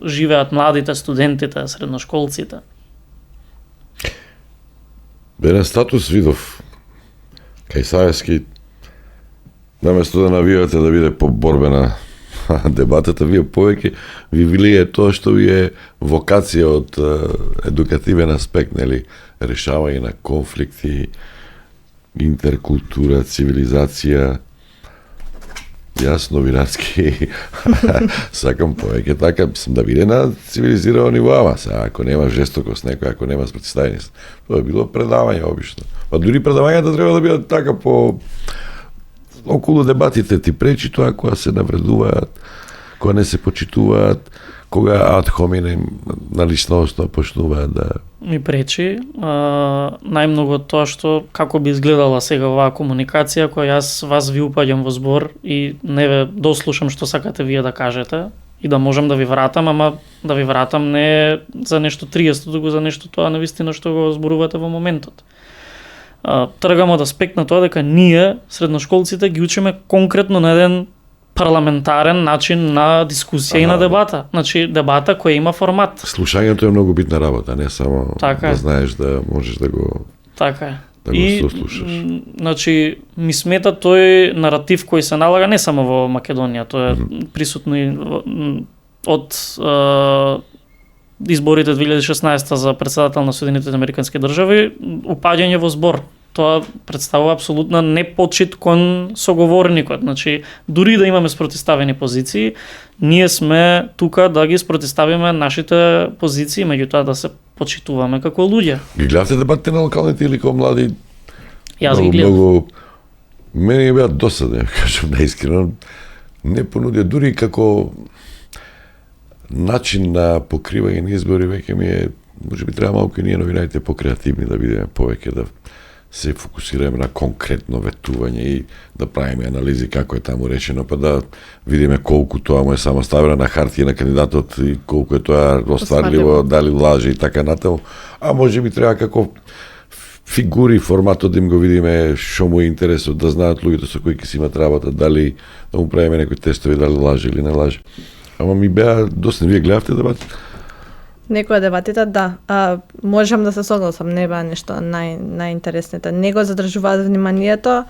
Speaker 4: живеат младите, студентите, средношколците.
Speaker 2: Еден статус видов кај Саевски, наместо да навивате да биде поборбена дебатата, вие повеќе ви влие тоа што ви е вокација од едукативен аспект, нели, решавање на конфликти, интеркултура, цивилизација. Јас новинарски сакам повеќе така, мислам да биде на цивилизирано ниво, ама сега ако нема жестокост некој, ако нема спротивставеност, тоа било предавање обично. Па дури предавањата треба да бидат така по околу дебатите ти пречи тоа кога се навредуваат, кога не се почитуваат, кога ад хоминем на лична основа почнуваат да
Speaker 4: ми пречи, најмногу тоа што како би изгледала сега оваа комуникација која јас вас ви упаѓам во збор и не ве дослушам што сакате вие да кажете и да можам да ви вратам, ама да ви вратам не за нешто 30, туку за нешто тоа навистина што го зборувате во моментот. Тргам од аспект на тоа дека ние, средношколците, ги учиме конкретно на еден парламентарен начин на дискусија и на дебата. Значи, дебата која има формат.
Speaker 2: Слушањето е многу битна работа, не само
Speaker 4: така
Speaker 2: да знаеш да можеш да го
Speaker 4: така е.
Speaker 2: да го сослушаш.
Speaker 4: Значи, ми смета тој наратив кој се налага не само во Македонија, тоа е присутно и од изборите 2016 за председател на Соединетите Американски држави, упаѓање во збор. Тоа представува апсолутна непочит кон соговорникот. Значи, дури да имаме спротиставени позиции, ние сме тука да ги спротиставиме нашите позиции, меѓутоа да се почитуваме како луѓе.
Speaker 2: Ги гледавте дебатите на локалните или како млади?
Speaker 4: Јас ги гледам.
Speaker 2: Многу мене беа досадни, кажам наискрено. Не понудија дури како начин на покривање на избори, веќе ми е, може би треба малку и ние новинарите покреативни да бидеме повеќе, да се фокусираме на конкретно ветување и да правиме анализи како е таму речено, па да видиме колку тоа му е само ставено на хартија на кандидатот и колку е тоа остварливо, дали лаже и така натаму. А може би треба како фигури форматот да им го видиме што му е интересот, да знаат луѓето со кои ќе си имат работа, дали да му правиме некои тестови, дали лаже или не лаже. Ама ми беа доста, вие гледавте дебати?
Speaker 3: Некои дебатите, да. Можам да се согласам, не беа нешто најинтересните. Не го задржуваат вниманието.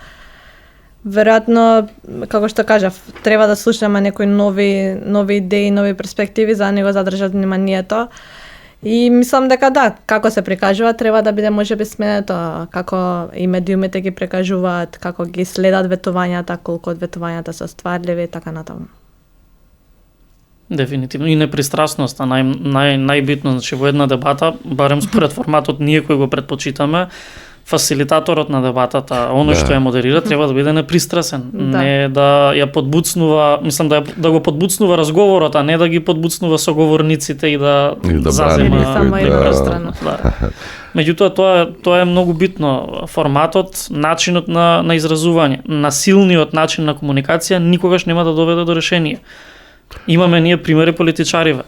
Speaker 3: Веројатно, како што кажав, треба да слушаме некои нови идеи, нови перспективи, за да не го задржат вниманието. И мислам дека да, како се прикажува, треба да биде можеби сменето, како и медиумите ги прикажуваат, како ги следат ветувањата, колку од ветувањата се стварливи и така натаму.
Speaker 4: Дефинитивно и непристрасноста најбитно, значи во една дебата, барем според форматот ние кој го предпочитаме, фасилитаторот на дебатата, оној што ја модерира, треба да биде непристрасен, не да ја подбуцнува, мислам да го подбуцнува разговорот, а не да ги подбуцнува соговорниците и да зазема
Speaker 3: само еднострано.
Speaker 4: Меѓутоа тоа е многу битно. Форматот, начинот на изразување, насилниот начин на комуникација никогаш нема да доведе до решение. Имаме ние примери политичариве.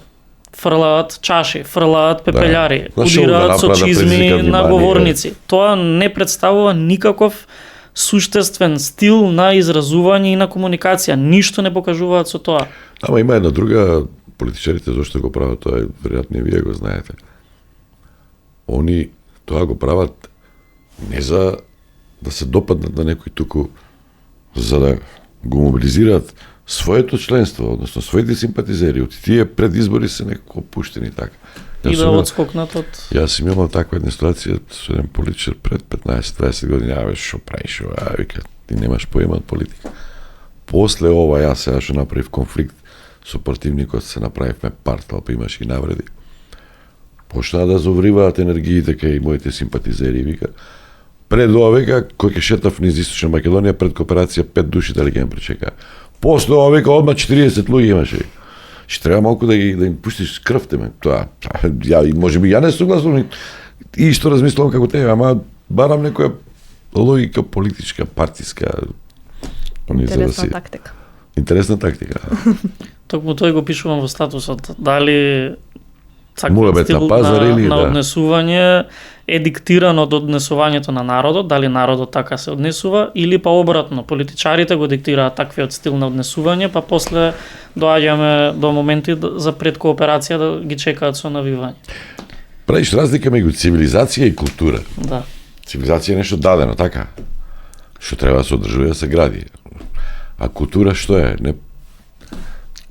Speaker 4: Фрлаат чаши, фрлаат пепељари, удираат со чизми на говорници. Тоа не представува никаков суштествен стил на изразување и на комуникација. Ништо не покажуваат со тоа.
Speaker 2: Ама има една друга, политичарите зашто го прават тоа, веројатно и вие го знаете. Они тоа го прават не за да се допаднат на некој, туку за да го мобилизираат своето членство, односно своите симпатизери, од тие пред избори се некако опуштени така.
Speaker 4: И да одскокнат од...
Speaker 2: Јас им имал таква една ситуација со еден политичар пред 15-20 години, што правиш ова, вика, ти немаш поема од политика. После ова јас сега што направив конфликт со противникот, се направивме партал, па имаш и навреди. Почнаа да завриваат енергиите кај моите симпатизери, вика. Пред ова, вика, кој ќе шетав низ Источна Македонија, пред кооперација 5 души дали ќе ме пречекаа. После ова, вика, одма 40 луѓе имаше. Ще треба малку да им пуштиш крвте, ме. Тоа, ја, може би ја не согласувам и што размислувам како тебе, ама барам некоја логика политичка, партиска.
Speaker 3: Интересна тактика.
Speaker 2: Интересна тактика.
Speaker 4: Токму тој го пишувам во статусот. Дали
Speaker 2: таквиот стил
Speaker 4: на однесување е диктиран од однесувањето на народот, дали народот така се однесува, или па обратно, политичарите го диктираат таквиот стил на однесување, па после доаѓаме до моменти за предкооперација да ги чекаат со навивање.
Speaker 2: Правиш разлика меѓу цивилизација и култура.
Speaker 4: Да.
Speaker 2: Цивилизација е нешто дадено, така? Што треба да се одржува, да се гради. А култура што е? Не...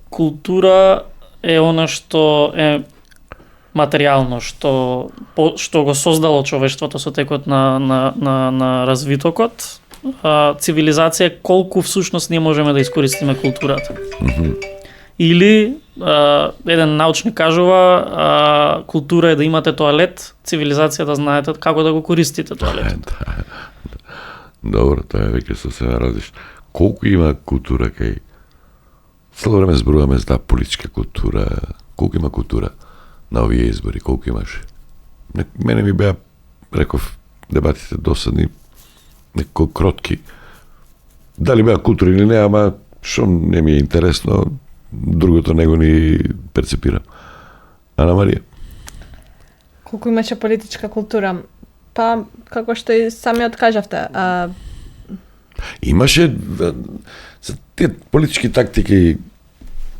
Speaker 4: Култура е она што е материјално, што го создало човештвото со текот на развитокот. Цивилизација колку всушност ние можеме да искористиме културата. Или еден научник кажува култура е да имате тоалет, цивилизација да знаете како да го користите тоалетот.
Speaker 2: Добро, тоа е веќе сосема различно. Колку има култура кај... Цело време зборуваме за политичка култура. Колку има култура на овие избори? Колку имаш? Мене ми беа, реков, дебатите досадни, некако кротки. Дали беа културни или не, ама што не ми е интересно, другото него ни перцепира. Ана Марија?
Speaker 3: Колку имаше политичка култура? Па, како што и самиот кажавте,
Speaker 2: Имаше за тие политички тактики,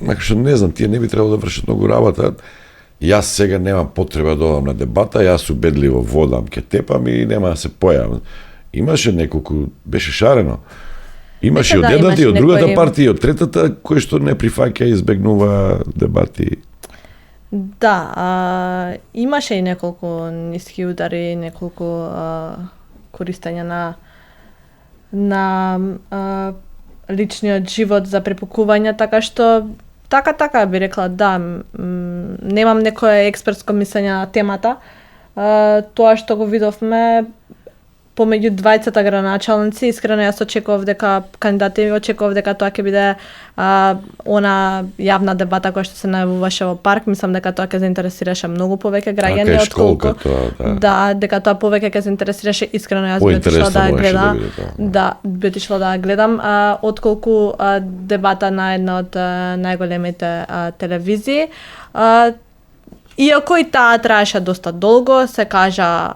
Speaker 2: мака што не знам, тие не би требало да вршат многу работа. Јас сега немам потреба да одам на дебата, јас убедливо водам, ке тепам и нема да се појавам. Имаше неколку, беше шарено. Имаше од едната и од другата партија, и од третата, кој што не прифаќа и избегнува дебати.
Speaker 3: Да, имаше и неколку ниски удари, неколку користење на личниот живот за препукување, така што така би рекла, да, немам некое експертско мислење на темата. Тоа што го видовме помеѓу двајцата градоначалници, искрено јас очекував дека кандидатите очекував дека тоа ќе биде она јавна дебата која што се најавуваше во парк. Мислам дека тоа ќе заинтересираше многу повеќе граѓани отколку дека тоа повеќе ќе заинтересираше, искрено јас би отишла да гледам. Да, би отишла да гледам отколку дебата на една од најголемите телевизии. Иако и таа траеше доста долго, се кажа,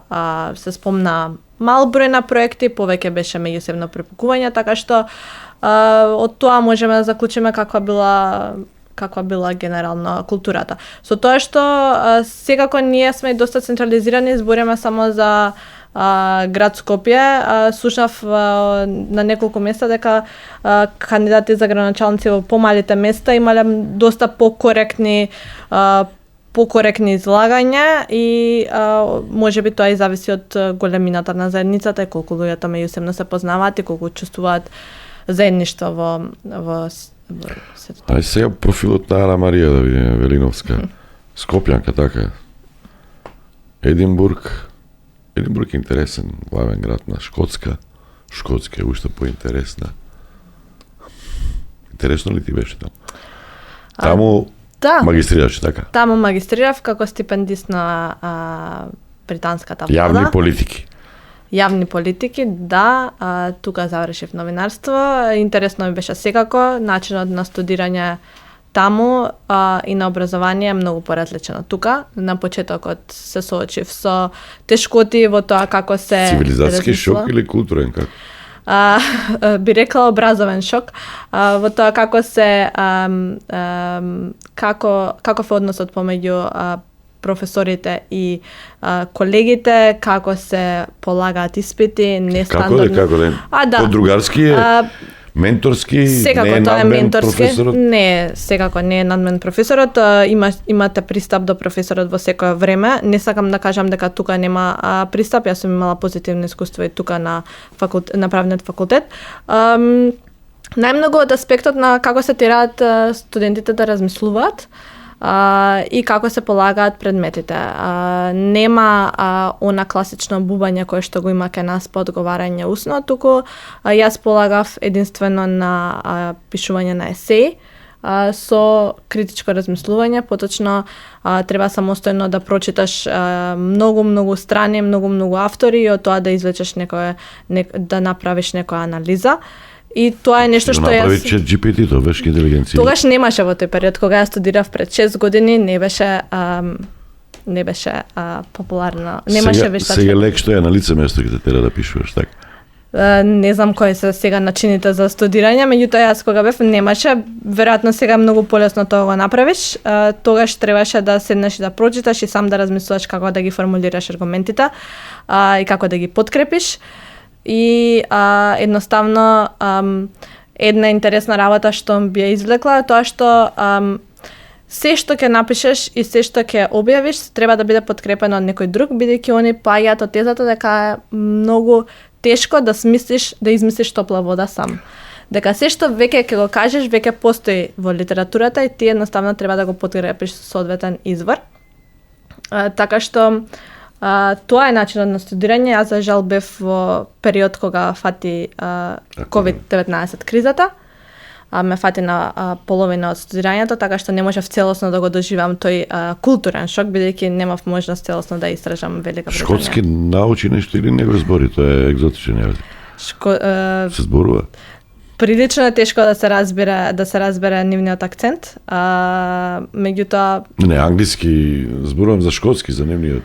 Speaker 3: се спомна мал број на проекти, повеќе беше меѓусебно препукување, така што од тоа можеме да заклучиме каква била генерална културата. Со тоа што секако ние сме доста централизирани, збориме само за град Скопје, слушнав на неколку места дека кандидати за градоначалници во помалите места имале доста покоректни излагања и можеби тоа и зависи од големината на заедницата и колку луѓето меѓусебно се познаваат и колку чувствуваат заедништво во сето.
Speaker 2: Ај сега профилот на Ана Марија да видиме, Велиновска. Скопјанка така. Единбург е интересен главен град на Шкотска. Шкотска е уште поинтересна. Интересно ли ти беше таму? Таму
Speaker 3: Да.
Speaker 2: Магистрираш, така?
Speaker 3: Таму магистрирав како стипендист на британската влада. Јавни политики, да. Тука завршив новинарство. Интересно ми беше секако. Начинот на студирање таму и на образование е многу поразличен од тука. На почетокот се соочив со тешкоти во тоа како се
Speaker 2: цивилизацијски шок или културен како?
Speaker 3: Би рекла образовен шок во тоа како се каков е односот помеѓу професорите и колегите, како се полагаат испити, нестандардно.
Speaker 2: Како да? Подругарски е, менторски,
Speaker 3: секако,
Speaker 2: не е надмен професорот?
Speaker 3: Не, секако не е надмен професорот. Имате пристап до професорот во секое време. Не сакам да кажам дека тука нема пристап. Јас сум имала позитивно искуство и тука на правниот факултет. Најмногу од аспектот на како се тераат студентите да размислуваат и како се полагаат предметите. Нема она класично бубање кое што го има кај нас по одговарање усно, туку јас полагав единствено на пишување на есеи со критичко размислување, поточно треба самостојно да прочиташ многу страни, многу автори и од тоа да извлечеш да направиш некоја анализа. И тоа е нешто што јас...
Speaker 2: Направи ChatGPT, тоа вешка интелигенција.
Speaker 3: Тогаш немаше во тој период, кога јас студирав пред 6 години, не беше популарно. Немаше вештачка.
Speaker 2: Сега лек што е на лице место ќе те тера да пишуваш, така?
Speaker 3: Не знам кои се сега начините за студирање, меѓутоа јас кога бев немаше, веројатно сега е многу полесно тоа го направиш. Тогаш требаше да седнеш и да прочиташ и сам да размислуваш како да ги формулираш аргументите и како да ги подкрепиш. И едноставно една интересна работа што би ја извлекла е тоа што се што ќе напишеш и се што ќе објавиш треба да биде подкрепено од некој друг, бидејќи они паѓаат од тезата дека е многу тешко да измислиш топла вода сам. Дека се што веќе ќе го кажеш, веќе постои во литературата и ти едноставно треба да го подкрепиш со соодветен извор. Така што тоа е начинот на студирање. Јас за жал бев во период кога фати COVID-19 кризата. ме фати на половина од студирањето, така што не можев целосно да го доживам тој културен шок, бидејќи немав можност целосно да истражам Велика Британија.
Speaker 2: Шкотски научи нешто или не го збори, тоа е екзотичен јазик. Се зборува?
Speaker 3: Прилично е тешко да се разбере нивниот акцент, меѓутоа...
Speaker 2: Не, англиски, зборувам за шкотски, за нивниот...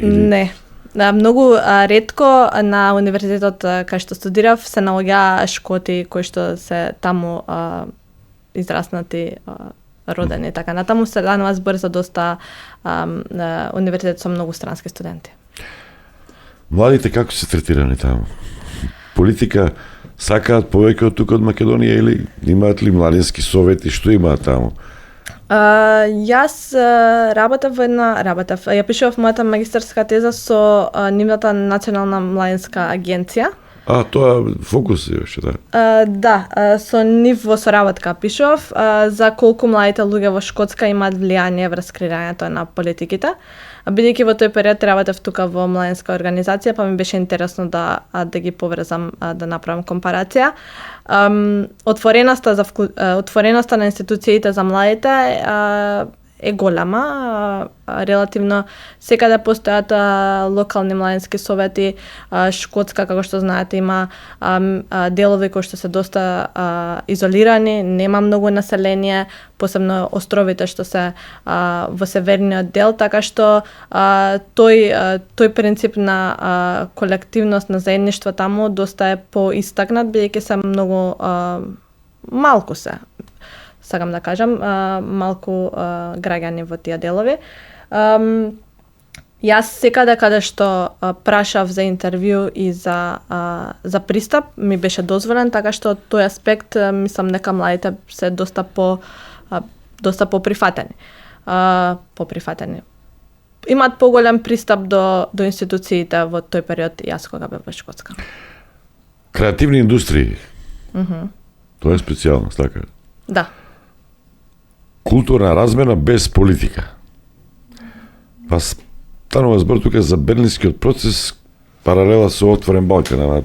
Speaker 3: Не. Многу ретко на универзитетот кај што студирав се наоѓаа шкоти кои што се таму израснати, родени и така натаму. Се станува збор за доста универзитет со многу странски студенти.
Speaker 2: Младите како се третирани таму? Политика сакаат повеќе од тука од Македонија или имаат ли младински совети, што имаат таму?
Speaker 3: Јас ја пишував мојата магистарска теза со нивната национална младинска агенција.
Speaker 2: Тоа фокус е уште, да?
Speaker 3: Да, со нив во соработка пишував за колку младите луѓе во Шкотска имаат влијание врз креирањето на политиките. Бидејќи во тој период работев тука во младинска организација, па ми беше интересно да ги поврзам, да направам компарација. Отвореноста на институциите за младите е голема, релативно секаде постојат локални младински совети. Шкотска, како што знаете, има делови кои што се доста изолирани, нема многу население, посебно островите што се во северниот дел, така што тој принцип на колективност, на заедништво таму доста е поистакнат, бидејќи се многу малку се, сакам да кажам, малку граѓани во тие делови. Јас секаде каде што прашав за интервју и за пристап, ми беше дозволен, така што тој аспект мислам дека младите се доста поприфатени. Имаат поголем пристап до институциите во тој период, јас кога бев во Шкотска.
Speaker 2: Креативни индустрии. Тоа е специјалност, така?
Speaker 3: Да.
Speaker 2: Културна размена без политика. Па станува збор тука за Берлинскиот процес, паралела со Отворен Балкан, ама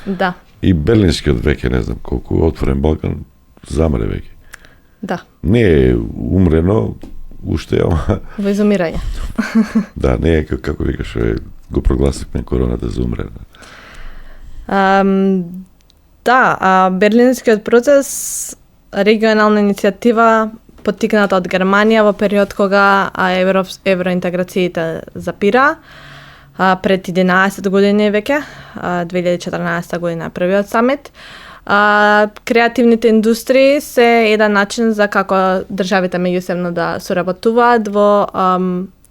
Speaker 3: да.
Speaker 2: И Берлинскиот веќе, не знам колку, Отворен Балкан замре веќе.
Speaker 3: Да.
Speaker 2: Не е умрено уште, ама...
Speaker 3: Во изумирање.
Speaker 2: Да, не е како викаш, го прогласивме короната за умрено.
Speaker 3: Да, Берлинскиот процес, регионална иницијатива, поттикната од Германија во период кога евроинтеграциите запира, пред 11 години веќе, 2014 година е првиот самит. Креативните индустрии се еден начин за како државите меѓусебно да соработуваат во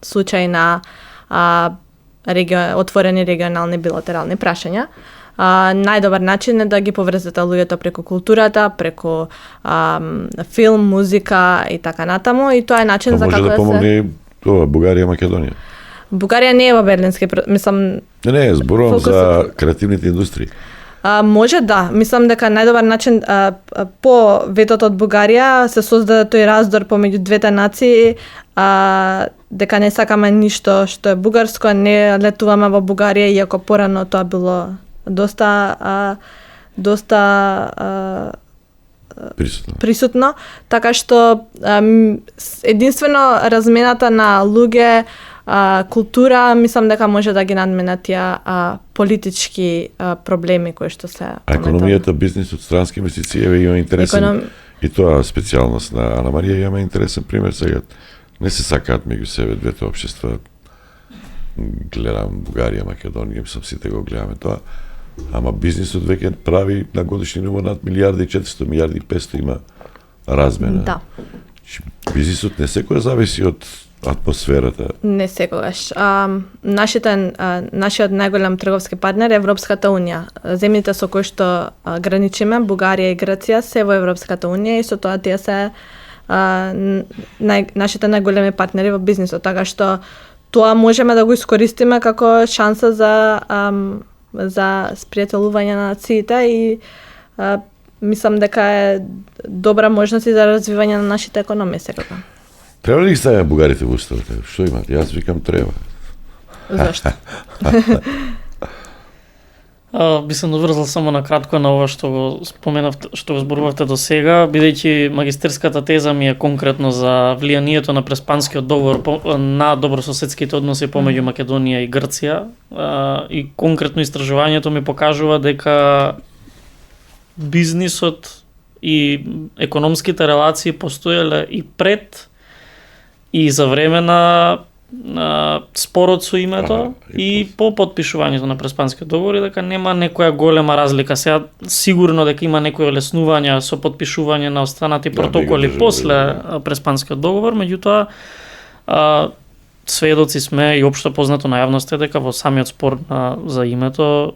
Speaker 3: случај на отворени регионални билатерални прашања. Најдобар начин е да ги поврзете луѓето преку културата, преку филм, музика и така натаму, и тоа е начин за како
Speaker 2: да се... Може да помогне тоа Бугарија, Македонија.
Speaker 3: Бугарија не е во Берлински, мислам...
Speaker 2: Не, зборувам за креативните индустрии.
Speaker 3: Може да, мислам дека најдобар начин по ветото од Бугарија се создаде тој раздор помеѓу двете нации, дека не сакаме ништо што е бугарско, не летуваме во Бугарија, иако порано тоа било доста присутно, така што единствено размената на луѓе, култура, мислам дека може да ги надмена тие политички проблеми кои што се
Speaker 2: економијата, бизнисот, странски инвестиции, има интересен и тоа специјалност на Ана Марија, има интересен пример сега. Не се сакаат меѓу себе двете општества. Гледам Бугарија, Македонија, мислам сите го гледаме тоа. Ама бизнисот веќе прави на годишни ниво над 1.400.000, 1.500.000 има размена.
Speaker 3: Да.
Speaker 2: Бизнисот не секој зависи од атмосферата.
Speaker 3: Не секогаш. Нашиот најголем трговски партнер е Европската унија. Земјите со кои што граничиме, Бугарија и Грција, се во Европската унија и со тоа тие се нашите најголеми партнери во бизнисот, така што тоа можеме да го искористиме како шанса за спријателување на нациите и мислам дека е добра можност и за развивање на нашите економии секако.
Speaker 2: Треба ли ги ставиме бугарите во уставот? Што имат? Јас викам треба.
Speaker 3: Зашто?
Speaker 4: Би се наврзал само на кратко на ова што го споменавте, што го зборувавте до сега, бидејќи магистерската теза ми е конкретно за влијанието на Преспанскиот договор на добрососедските односи помеѓу Македонија и Грција. И конкретно истражувањето ми покажува дека бизнисот и економските релации постоеле и пред и за време на спорот со името и по подпишувањето на Преспанскиот договор, и дека нема некоја голема разлика. Сега сигурно дека има некои олеснувања со подпишување на останати протоколи после Преспанскиот договор, меѓутоа сведоци сме и општо познато на јавноста дека во самиот спор за името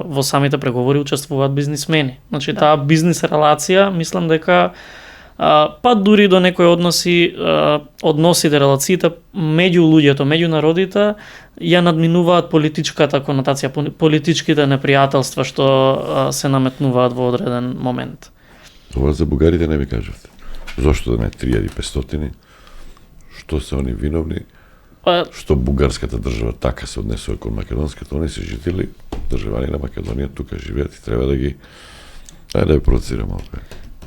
Speaker 4: во самите преговори учествуваат бизнисмени. Значи таа бизнис релација, мислам дека па дури до некои односите, релациите меѓу луѓето, меѓу народите, ја надминуваат политичката конотација, политичките непријателства што се наметнуваат во одреден момент.
Speaker 2: Ова за бугарите не ми кажавте. Зошто да не 3500? Што се они виновни? Што бугарската држава така се однесува кон македонската? Они се жители, државани на Македонија, тука живеат и треба да ги да процира малку.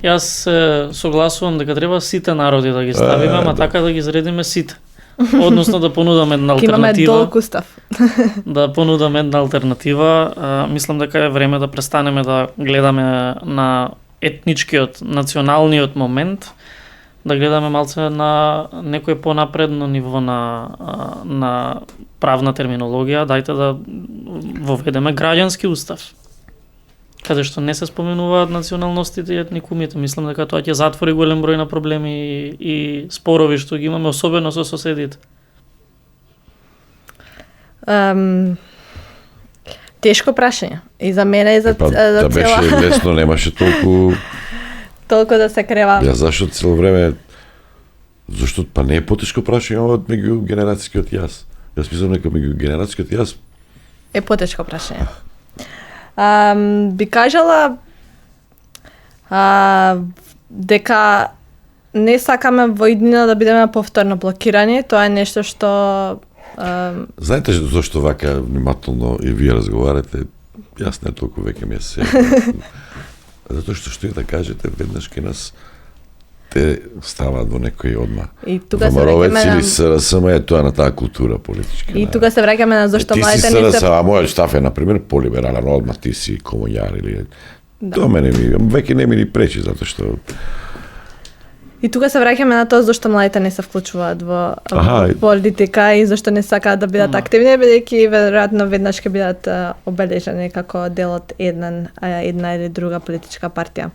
Speaker 4: Јас се согласувам дека треба сите народи да ги ставиме, ама така да ги изредиме сите. Односно да понудаме една алтернатива.
Speaker 3: Имаме долг устав.
Speaker 4: Да понудаме една алтернатива. Мислам дека е време да престанеме да гледаме на етничкиот, националниот момент, да гледаме малце на некој понапредно ниво на правна терминологија. Дајте да воведеме граѓански устав, каде што не се споменуваат националностите и етникумите. Мислам дека тоа ќе затвори голем број на проблеми и спорови што ги имаме, особено со соседите.
Speaker 3: Тешко прашање. И за мене и за
Speaker 2: Да беше лесно, немаше толку
Speaker 3: да се крева.
Speaker 2: Ја зашто цело време, зашто па не е потешко прашање ова меѓу генерацијскиот јас. Јас мислам дека меѓу генерацијскиот јас
Speaker 3: е потешко прашање. Би кажала дека не сакаме во иднина да бидеме повторно блокирани. Тоа е нешто што
Speaker 2: знаете зашто вака внимателно и вие разговарате? Јас не толку веќе ми се. Затоа што ја да кажете, веднаш ке нас те ставаат во некој одма.
Speaker 3: И тука се
Speaker 2: враќаме
Speaker 3: враќаме
Speaker 2: или СРСМ е тоа на таа култура политичка.
Speaker 3: И тука се враќаме на зашто младите не се.
Speaker 2: А мојот штаф е на пример полиберален, одма ти си комуњар или тоа мене ми веќе не ми ни пречи затоа што
Speaker 3: И тука се враќаме на тоа зашто младите не се вклучуваат во политика и зашто не сакаат да бидат активни, бидејќи веројатно веднаш ќе бидат обележани како дел од една или друга политичка партија.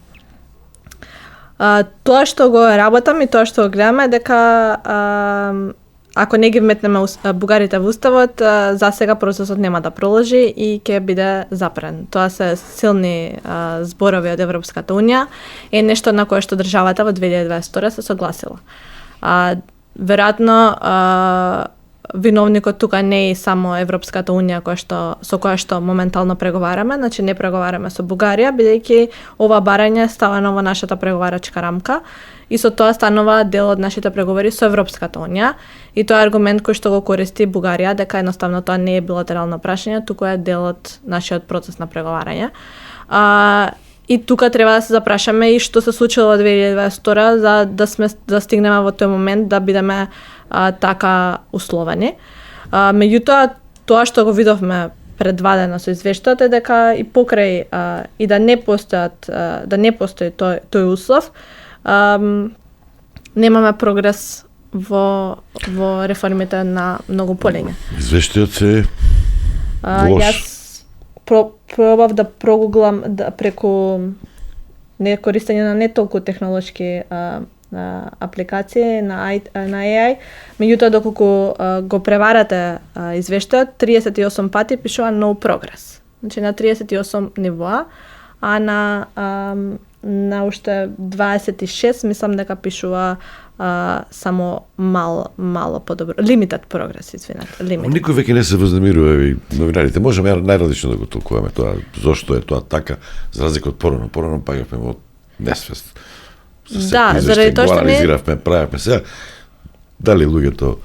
Speaker 3: Тоа што го работам и тоа што го гледаме е дека ако не ги вметнеме бугарите во уставот, за сега процесот нема да проложи и ќе биде запрен. Тоа се силни зборови од Европската унија, е нешто на кое што државата во 2022 се согласила. Веројатно виновникот тука не е само Европската унија со која што моментално преговараме, значи не преговараме со Бугарија, бидејќи ова барање ставано во нашата преговарачка рамка и со тоа станува дел од нашите преговори со Европската унија, и тоа е аргумент кој што го користи Бугарија, дека едноставно тоа не е билатерално прашање, туку е дел од нашиот процес на преговарање. И тука треба да се запрашаме и што се случило во 2022 за да стигнеме во тој момент да бидеме така условени. Меѓутоа, тоа што го видовме пред 2 дена со извештајот е дека и покрај и да не постои тој услов, немаме прогрес во реформите на многу полиња.
Speaker 2: Извештајот се лош.
Speaker 3: Јас пробав да прогуглам преку не користење на не толку технолошки апликации на AI, меѓутоа доколку го преварате извештајот, 38 пати пишува no progress. Значи на 38 нивоа, а на уште 26 мислам дека пишува само мало подобро. Limited progress, извинете.
Speaker 2: Никој веќе не се вознемирува и новинарите. Можеме најразлично да го толкуваме тоа. Зошто е тоа така, за разлика од порано. Порано паѓавме во несвест.
Speaker 3: Да, заради тоа што не
Speaker 2: правевме сега. Дали луѓето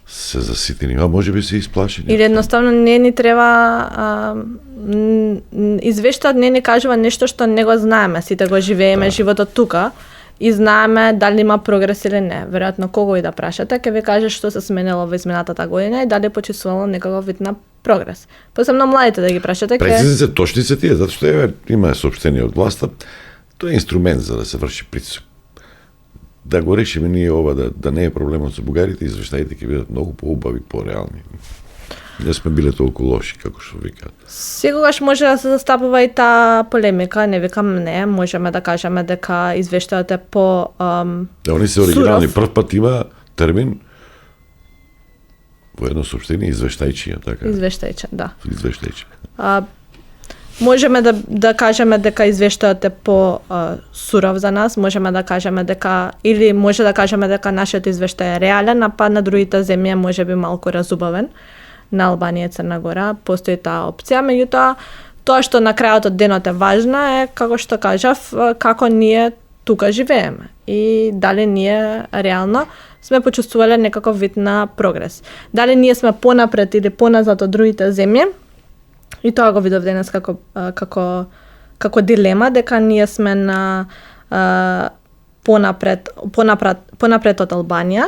Speaker 2: се заситени, а можеби се исплашени.
Speaker 3: Или едноставно не ни треба извештајот не ни кажува нешто што не го знаеме, сите го живееме животот тука и знаеме дали има прогрес или не. Веројатно кого и да прашате, ќе ви каже што се сменило во измината година и дали почувствувало некаков вид на прогрес. Посебно младите да ги прашате,
Speaker 2: Прецизни се, точни се тие, затоа што има соопштение од власта, тоа е инструмент за да се врши притисок. Да го решиме ние ова, да не е проблемот со бугарите, извештаите ќе бидат многу поубави, пореални. Не сме биле толку лоши, како што викаат.
Speaker 3: Секогаш може да се застапува и таа полемика, не викам не, можеме да кажеме дека извештајот е по
Speaker 2: Они се оригинални.
Speaker 3: суров.
Speaker 2: Прв пат има термин во едно соопштение извештајчија, така.
Speaker 3: Извештајче, да.
Speaker 2: Извештајче.
Speaker 3: Можеме да кажеме дека извештајот е по суров за нас, можеме да кажеме дека или може да кажеме дека нашиот извештај е реален, а па на другите земји можеби малку разубавен. На Албанија и Црна Гора постои таа опција, меѓутоа тоа што на крајот од денот е важно е, како што кажав, како ние тука живееме и дали ние реално сме почувствувале некаков вид на прогрес. Дали ние сме понапред или поназад од другите земји, и тоа го видов денес како дилема, дека ние сме на понапред од Албанија,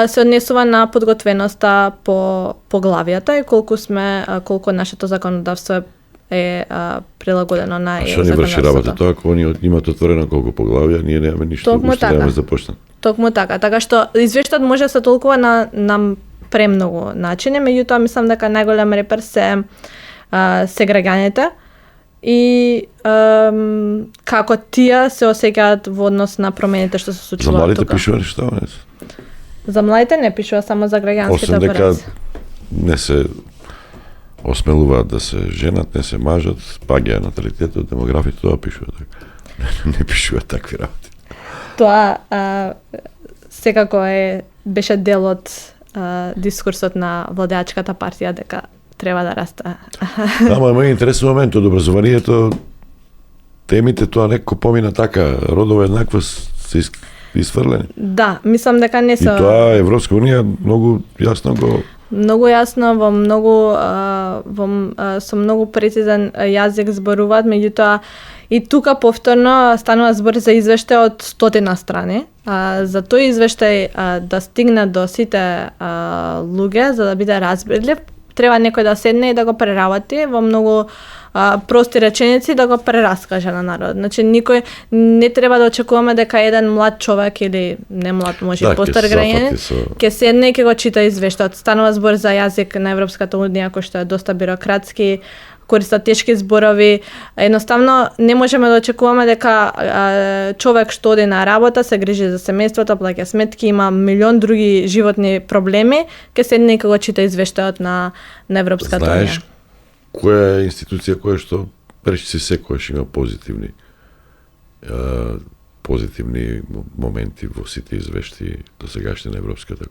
Speaker 3: се однесува на подготвеноста по поглавијата и колку нашето законодавство е прилагодено на
Speaker 2: Што ни врши работа тоа, ако они имаат отворено колку поглавија, ние немаме ништо,
Speaker 3: Токму
Speaker 2: уште
Speaker 3: така.
Speaker 2: немаме започнат.
Speaker 3: Токму така што извештајот може да се толкува на премногу начини, меѓутоа мислам дека најголем репер се граѓаните и како тие се осеќаат во однос на промените што се
Speaker 2: За
Speaker 3: случуваат
Speaker 2: младите
Speaker 3: тука.
Speaker 2: пишува нешто, не?
Speaker 3: За младите не пишува, само за граѓанските
Speaker 2: Освен дека
Speaker 3: операции.
Speaker 2: не се осмелуваат да се женат, не се мажат, паѓа наталитетот, демографите, тоа пишува така. Не пишува такви работи.
Speaker 3: Тоа секако беше дел од дискурсот на владеачката партија дека треба да расте.
Speaker 2: Ама ме интересен момент од образованието, темите тоа некако помина така, родова еднаква се изфрлени.
Speaker 3: Да, мислам дека не
Speaker 2: И
Speaker 3: се
Speaker 2: тоа Европска унија многу јасно го
Speaker 3: многу јасно со многу прецизен јазик зборуваат, меѓутоа и тука повторно станува збор за извештај од 100 страни. За тој извештај да стигне до сите луѓе, за да биде разбирлив, треба некој да седне и да го преработи во многу прости реченици да го прераскаже на народ. Значи никој не треба да очекуваме дека еден млад човек или не млад, може и постар граѓанин ќе седне и ќе го чита извештајот. Станува збор за јазик на Европската унија кој што е доста бирократски, користат тешки зборови. Едноставно не можеме да очекуваме дека човек што оди на работа, се грижи за семејството, плаќа сметки, има милион други животни проблеми, ќе седне и ќе го чита извештајот на Европската унија.
Speaker 2: Знаеш која е институција која што речиси секојаш има позитивни моменти во сите извешти до сегашни на Европската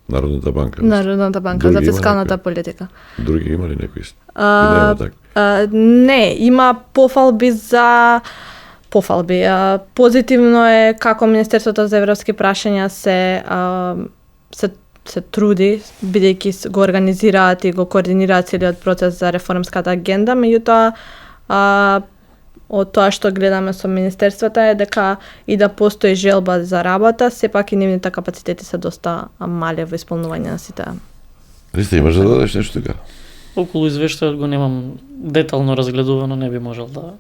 Speaker 2: Народната банка.
Speaker 3: Народната банка за
Speaker 2: Други има
Speaker 3: фискалната
Speaker 2: некој?
Speaker 3: политика.
Speaker 2: Други има ли некои? Нема така.
Speaker 3: Не, има пофалби. Позитивно е како Министерството за европски прашања се труди, бидејќи го организираат и го координираат целиот процес за реформската агенда, меѓутоа од тоа што гледаме со министерствата е дека и да постои желба за работа, сепак и нивните капацитети се доста мали во исполнување на сите.
Speaker 2: Ристо, имаш да дадеш нешто така?
Speaker 4: Околу извештајот го немам детално разгледувано, не би можел да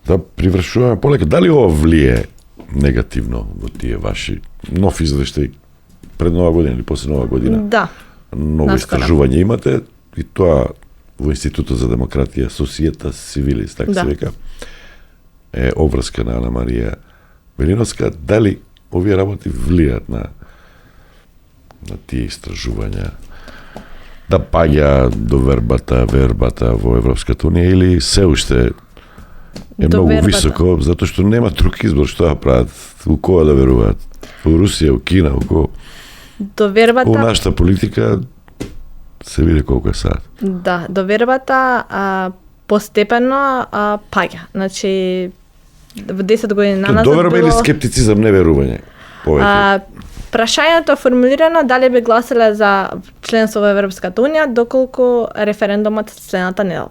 Speaker 2: Да привршуваме полека. Дали ова влие негативно во тие ваши нов извештај пред Нова година или после Нова година?
Speaker 3: Да.
Speaker 2: Ново
Speaker 3: наскоро.
Speaker 2: истражување имате и тоа во Институтот за демократија, Societas Civilis, така
Speaker 3: Да.
Speaker 2: се вика, е обврска на Ана Марија Велиновска. Дали овие работи влијат на тие истражувања? Да паѓа вербата во Европската унија или се уште е многу
Speaker 3: Довербата.
Speaker 2: високо, затоа што нема друг избор што да прават, у кога да веруваат? Во Русија, у Кина, у кого?
Speaker 3: Довербата.
Speaker 2: У нашата политика се види колку е сад.
Speaker 3: Да, довербата постепено паѓа. Значи во 10 години на назад
Speaker 2: Доверба или скептицизам, неверување? Повеќе.
Speaker 3: Прашањето е формулирано дали би гласале за членство во Европската унија доколку референдумот следната недела.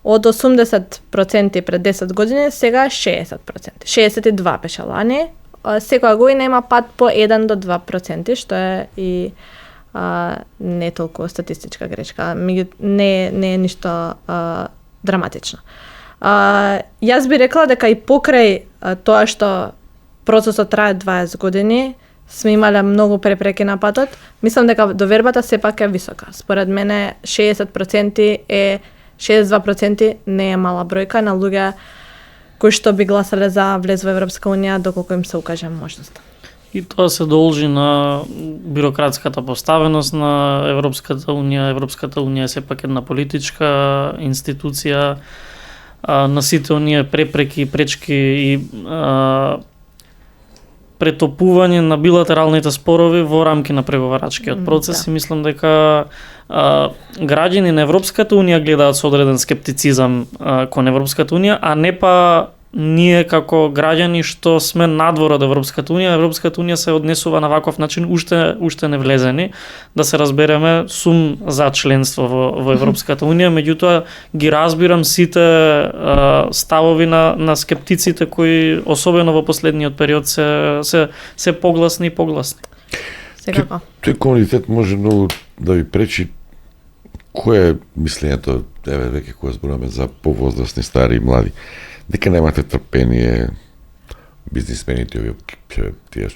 Speaker 3: Од 80% пред 10 години, сега 60%. 62 беше лани. Секоја година има пад по 1 до 2%, што е и не толку статистичка грешка. Не е ништо драматично. Јас би рекла дека и покрај тоа што процесот трае 20 години, сме имале многу препреки на патот, мислам дека довербата сепак е висока. Според мене 60% е 62% не е мала бројка на луѓе кои што би гласале за влез во Европска унија доколку им се укаже можност.
Speaker 4: И тоа се должи на бирократската поставеност на Европската унија. Европската унија е сепак една политичка институција, на сите оние препреки, пречки и претопување на билатералните спорови во рамки на преговарачкиот процес. И мислам дека граѓани на Европската унија гледаат со одреден скептицизам кон Европската унија, а не па ние како граѓани што сме надвор од Европската унија. Европската унија се однесува на ваков начин уште не влезени. Да се разбереме, сум за членство во Европската унија, меѓутоа ги разбирам сите ставови на скептиците кои особено во последниот период се погласни и погласни.
Speaker 3: Секако.
Speaker 2: Тој комунитет може многу да ви пречи. Кое е мислењето, веќе кога зборуваме за повозрасни, стари и млади, дека немате трпение, бизнисмените, овие тие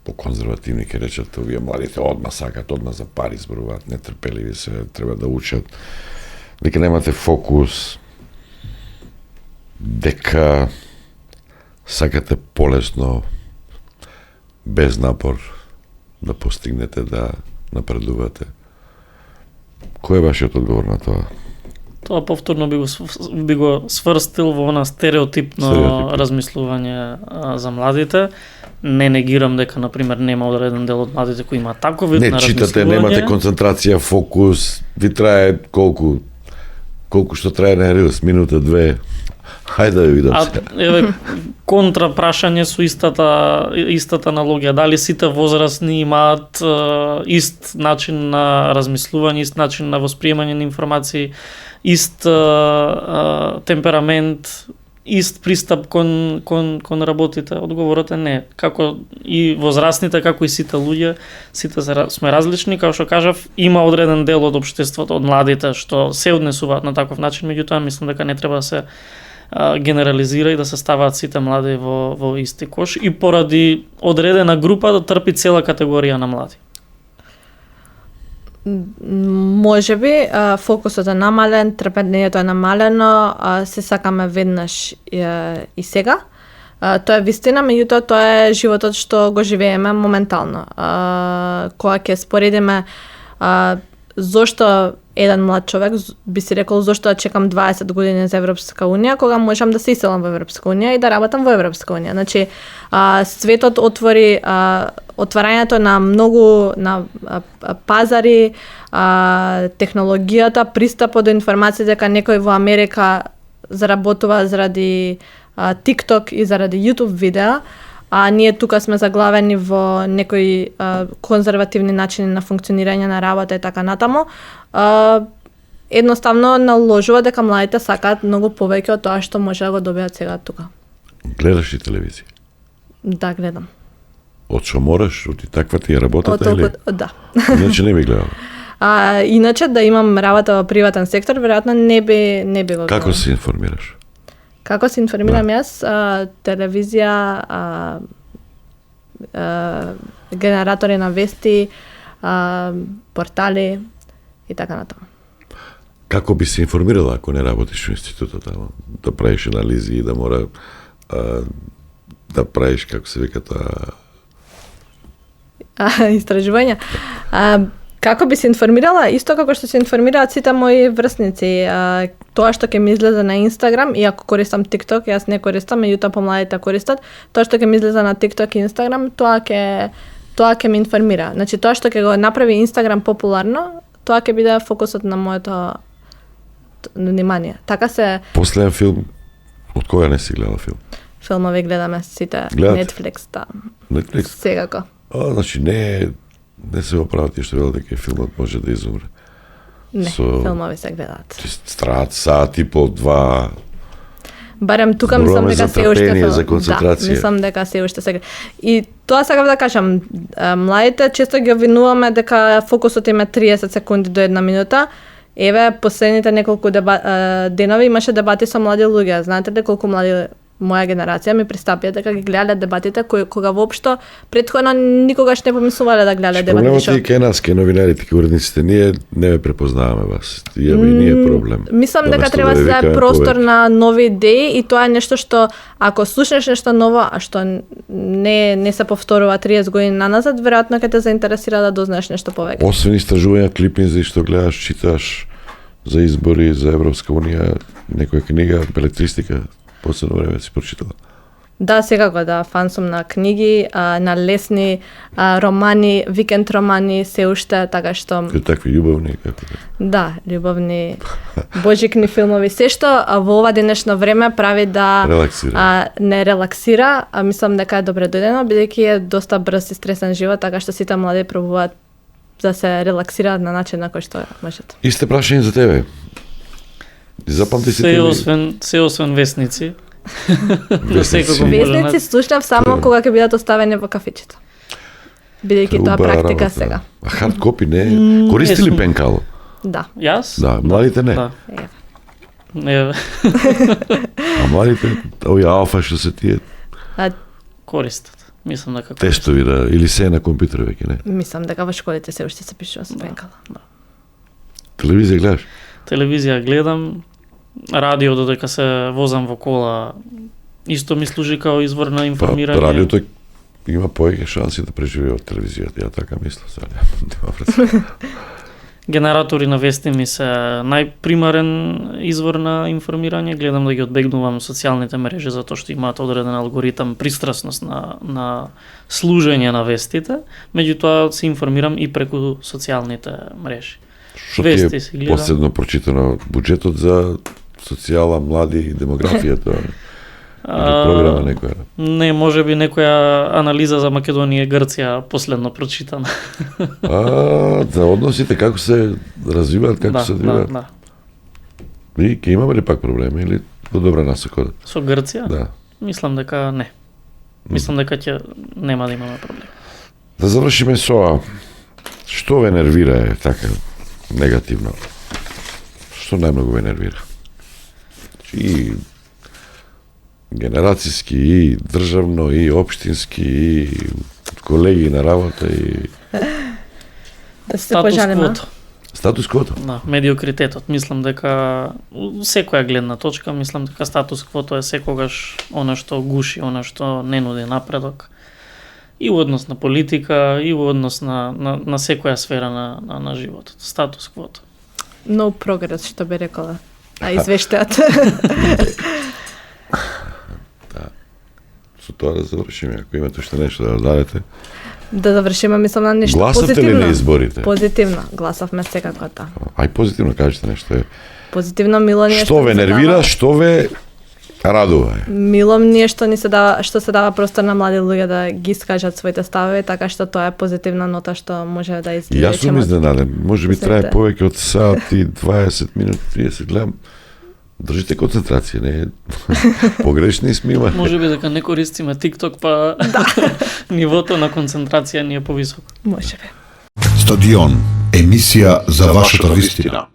Speaker 2: по-конзервативни ќе речат, овие младите одма сакат, одма за пари зборуваат, нетрпеливи се, треба да учат, дека немате фокус, дека сакате полесно, без напор, да постигнете, да напредувате. Кој е вашиот одговор на тоа?
Speaker 4: Тоа повторно би го сврстил во она стереотипно размислување за младите. Не негирам дека, например, нема одреден дел од младите кои има таков вид на размислување. Не читате, немате концентрација, фокус, ви трае колку што трае на рилс, минута, две. Хајде да ви видам сега. Контра прашање со истата аналогија. Дали сите возрастни имаат ист начин на размислување, ист начин на восприемање на информации, ист темперамент, ист пристап кон работите? Одговорот е не. Како и возрастните, како и сите луѓе, сите сме различни, како што кажав, има одреден дел од општеството, од младите што се однесуваат на таков начин, меѓутоа мислам дека не треба да се генерализира и да се ставаат сите млади во исти кош и поради одредена група да трпи цела категорија на млади.
Speaker 3: Може би фокусот е намален, трпението е намалено, се сакаме веднаш и сега. Тоа е вистина, меѓутоа тоа е животот што го живееме моментално. Кога ќе споредиме зошто еден млад човек би си рекол зошто да чекам 20 години за Европска унија кога можам да се иселам во Европска унија и да работам во Европска унија. Значи светот отвори отварањето на многу на пазари, технологијата, пристапот до информација дека некој во Америка заработува заради TikTok и заради YouTube видеа, а ние тука сме заглавени во некои конзервативни начини на функционирање на работа и така натаму, едноставно наложува дека младите сакаат многу повеќе од тоа што може да го добијат сега тука.
Speaker 2: Гледаш ли телевизија?
Speaker 3: Да, гледам.
Speaker 2: Од што мораш, од и таква ти е работата или?
Speaker 3: Да.
Speaker 2: Иначе не би гледала.
Speaker 3: Иначе да имам работа во приватен сектор, веројатно не би го гледала.
Speaker 2: Како се информираш?
Speaker 3: Како се информирам јас? Телевизија, генератори на вести, портали и така натаму.
Speaker 2: Како би се информирала ако не работиш во институтот, да правиш анализи и да мора да правиш, како се вика тоа,
Speaker 3: истражувања? Како би се информирала? Исто како што се информираат сите мои врсници. Тоа што ќе ми излезе на Инстаграм, иако користам TikTok, јас не користам, меѓутоа помладите користат, тоа што ќе ми излезе на TikTok и Инстаграм, тоа ќе ми информира. Значи тоа што ќе го направи Инстаграм популарно, тоа ќе биде фокусот на моето внимание. Така се...
Speaker 2: Последен филм, од кога не си гледала филм?
Speaker 3: Филмови гледаме сите.
Speaker 2: Гледате?
Speaker 3: Netflix, да.
Speaker 2: Netflix?
Speaker 3: Секако.
Speaker 2: Значи не се оправат тие што велат дека филмот може да изумре.
Speaker 3: Не,
Speaker 2: Со-
Speaker 3: филмови се гледаат.
Speaker 2: Страт, сат и по два.
Speaker 3: Барем тука
Speaker 2: Зборуваме
Speaker 3: мислам дека
Speaker 2: за
Speaker 3: се уште
Speaker 2: трпение,
Speaker 3: филм.
Speaker 2: за концентрација.
Speaker 3: Да, мислам дека се уште сега. И тоа сакав да кажам, младите често ги обвинуваме дека фокусот им е 30 секунди до 1 минута. Еве, последните неколку денови имаше дебати со млади луѓе. Знаете ли колку млади моја генерација ми пристапија дека ги гледале дебатите кога воопшто претходно никогаш не помислувале да гледале дебатите.
Speaker 2: Проблемот е и кај нас, кај новинарите, кај уредниците, ние не ве препознаваме вас. Имаме и ние проблем.
Speaker 3: Мислам дека
Speaker 2: Наместо
Speaker 3: треба да
Speaker 2: ви
Speaker 3: се даде
Speaker 2: викаме
Speaker 3: простор
Speaker 2: повеќе.
Speaker 3: на нови идеи и тоа е нешто што ако слушнеш нешто ново, а што не се повторува 30 години наназад, веројатно ќе те заинтересира да дознаеш нешто повеќе.
Speaker 2: Освен истражувања, клипинзи што гледаш, читаш за избори, за Европска унија, некоја книга, белетристика, последно време си прочитала.
Speaker 3: Да, секако да, фан сум на книги, на лесни романи, викенд романи, се уште, така што
Speaker 2: Кои такви љубовни, како
Speaker 3: да, љубовни, божикни филмови, се што во ова денешно време прави да
Speaker 2: релаксира.
Speaker 3: не релаксира, а мислам дека е добре дојдено, бидејќи е доста брз и стресен живот, така што сите млади пробуваат да се релаксираат на начин на кој што можат.
Speaker 2: Исте прашање за тебе. Запамти си
Speaker 4: Се освен весници. За секако може
Speaker 3: Весници слушнав само кога ќе бидат оставени во кафичето. Бидејќи тоа практика сега.
Speaker 2: А хард копи не? Користи ли
Speaker 4: сум.
Speaker 2: пенкало?
Speaker 3: Да.
Speaker 4: Јас?
Speaker 2: Да, младите не.
Speaker 4: Да.
Speaker 3: Еве.
Speaker 4: Не,
Speaker 2: А младите, овие алфа што се тие
Speaker 4: користат. Мислам дека
Speaker 2: тестови да, или се на компјутер веќе не.
Speaker 3: Мислам дека во школите се уште се пишува со пенкала.
Speaker 2: Телевизија гледаш?
Speaker 4: телевизија гледам, радио додека се возам во кола, исто ми служи као извор на информирање.
Speaker 2: Па, радиото има повеќе шанси да преживее од телевизијата, ја така мислам сега. Нема врска.
Speaker 4: Генератори на вести ми се најпримарен извор на информирање. Гледам да ги одбегнувам социјалните мрежи затоа што имаат одреден алгоритам пристрасност на служење на вестите. Меѓутоа се информирам и преку социјалните мрежи.
Speaker 2: Што ти
Speaker 4: Вести
Speaker 2: е
Speaker 4: си гледам.
Speaker 2: последно прочитано буџетот за социјала, млади и демографија тоа? Или програма некоја?
Speaker 4: Не, може би некоја анализа за Македонија и Грција последно прочитана.
Speaker 2: За односите како се развиваат, како се одвиваат?
Speaker 4: да.
Speaker 2: И ќе имаме ли пак проблеми или во добра насока?
Speaker 4: Со Грција?
Speaker 2: Да.
Speaker 4: Мислам дека не. Мислам дека ќе нема да имаме проблем.
Speaker 2: Да завршиме со што ве нервира е така негативно. Што најмногу ве нервира? И генерацијски, и државно, и општински, и колеги на работа, и
Speaker 3: Да се
Speaker 4: Статус
Speaker 3: пожалиме.
Speaker 4: квото.
Speaker 2: статус квото.
Speaker 4: Да, медиокритетот. Мислам дека секоја гледна точка, мислам дека статус квото е секогаш она што гуши, она што не нуди напредок. И во однос на политика, и во однос на секоја сфера на животот. Статус квото.
Speaker 3: No progress, што би рекла. А извештајат.
Speaker 2: Со тоа да завршиме, ако имате уште нешто да дадете.
Speaker 3: Да завршиме, мислам на нешто
Speaker 2: Гласавте ли
Speaker 3: позитивно.
Speaker 2: на изборите?
Speaker 3: Позитивно, гласавме секако да.
Speaker 2: Ај позитивно кажете нешто.
Speaker 3: Позитивно мило ни е
Speaker 2: Што ве
Speaker 3: ни се
Speaker 2: нервира,
Speaker 3: дава-
Speaker 2: што ве радува?
Speaker 3: Мило ми е што ни се дава, што се дава простор на млади луѓе да ги искажат своите ставови, така што тоа е позитивна нота што може да
Speaker 2: И
Speaker 3: излече.
Speaker 2: јас сум изненаден. Може би трае
Speaker 3: Сите.
Speaker 2: повеќе од сат и 20 минути, 30, гледам. Држите концентрација, не погрешни сме имали.
Speaker 4: Може би дека не користиме TikTok, па нивото на концентрација ни е повисоко.
Speaker 3: Може би.
Speaker 1: Стадион, емисија за вашата вистина.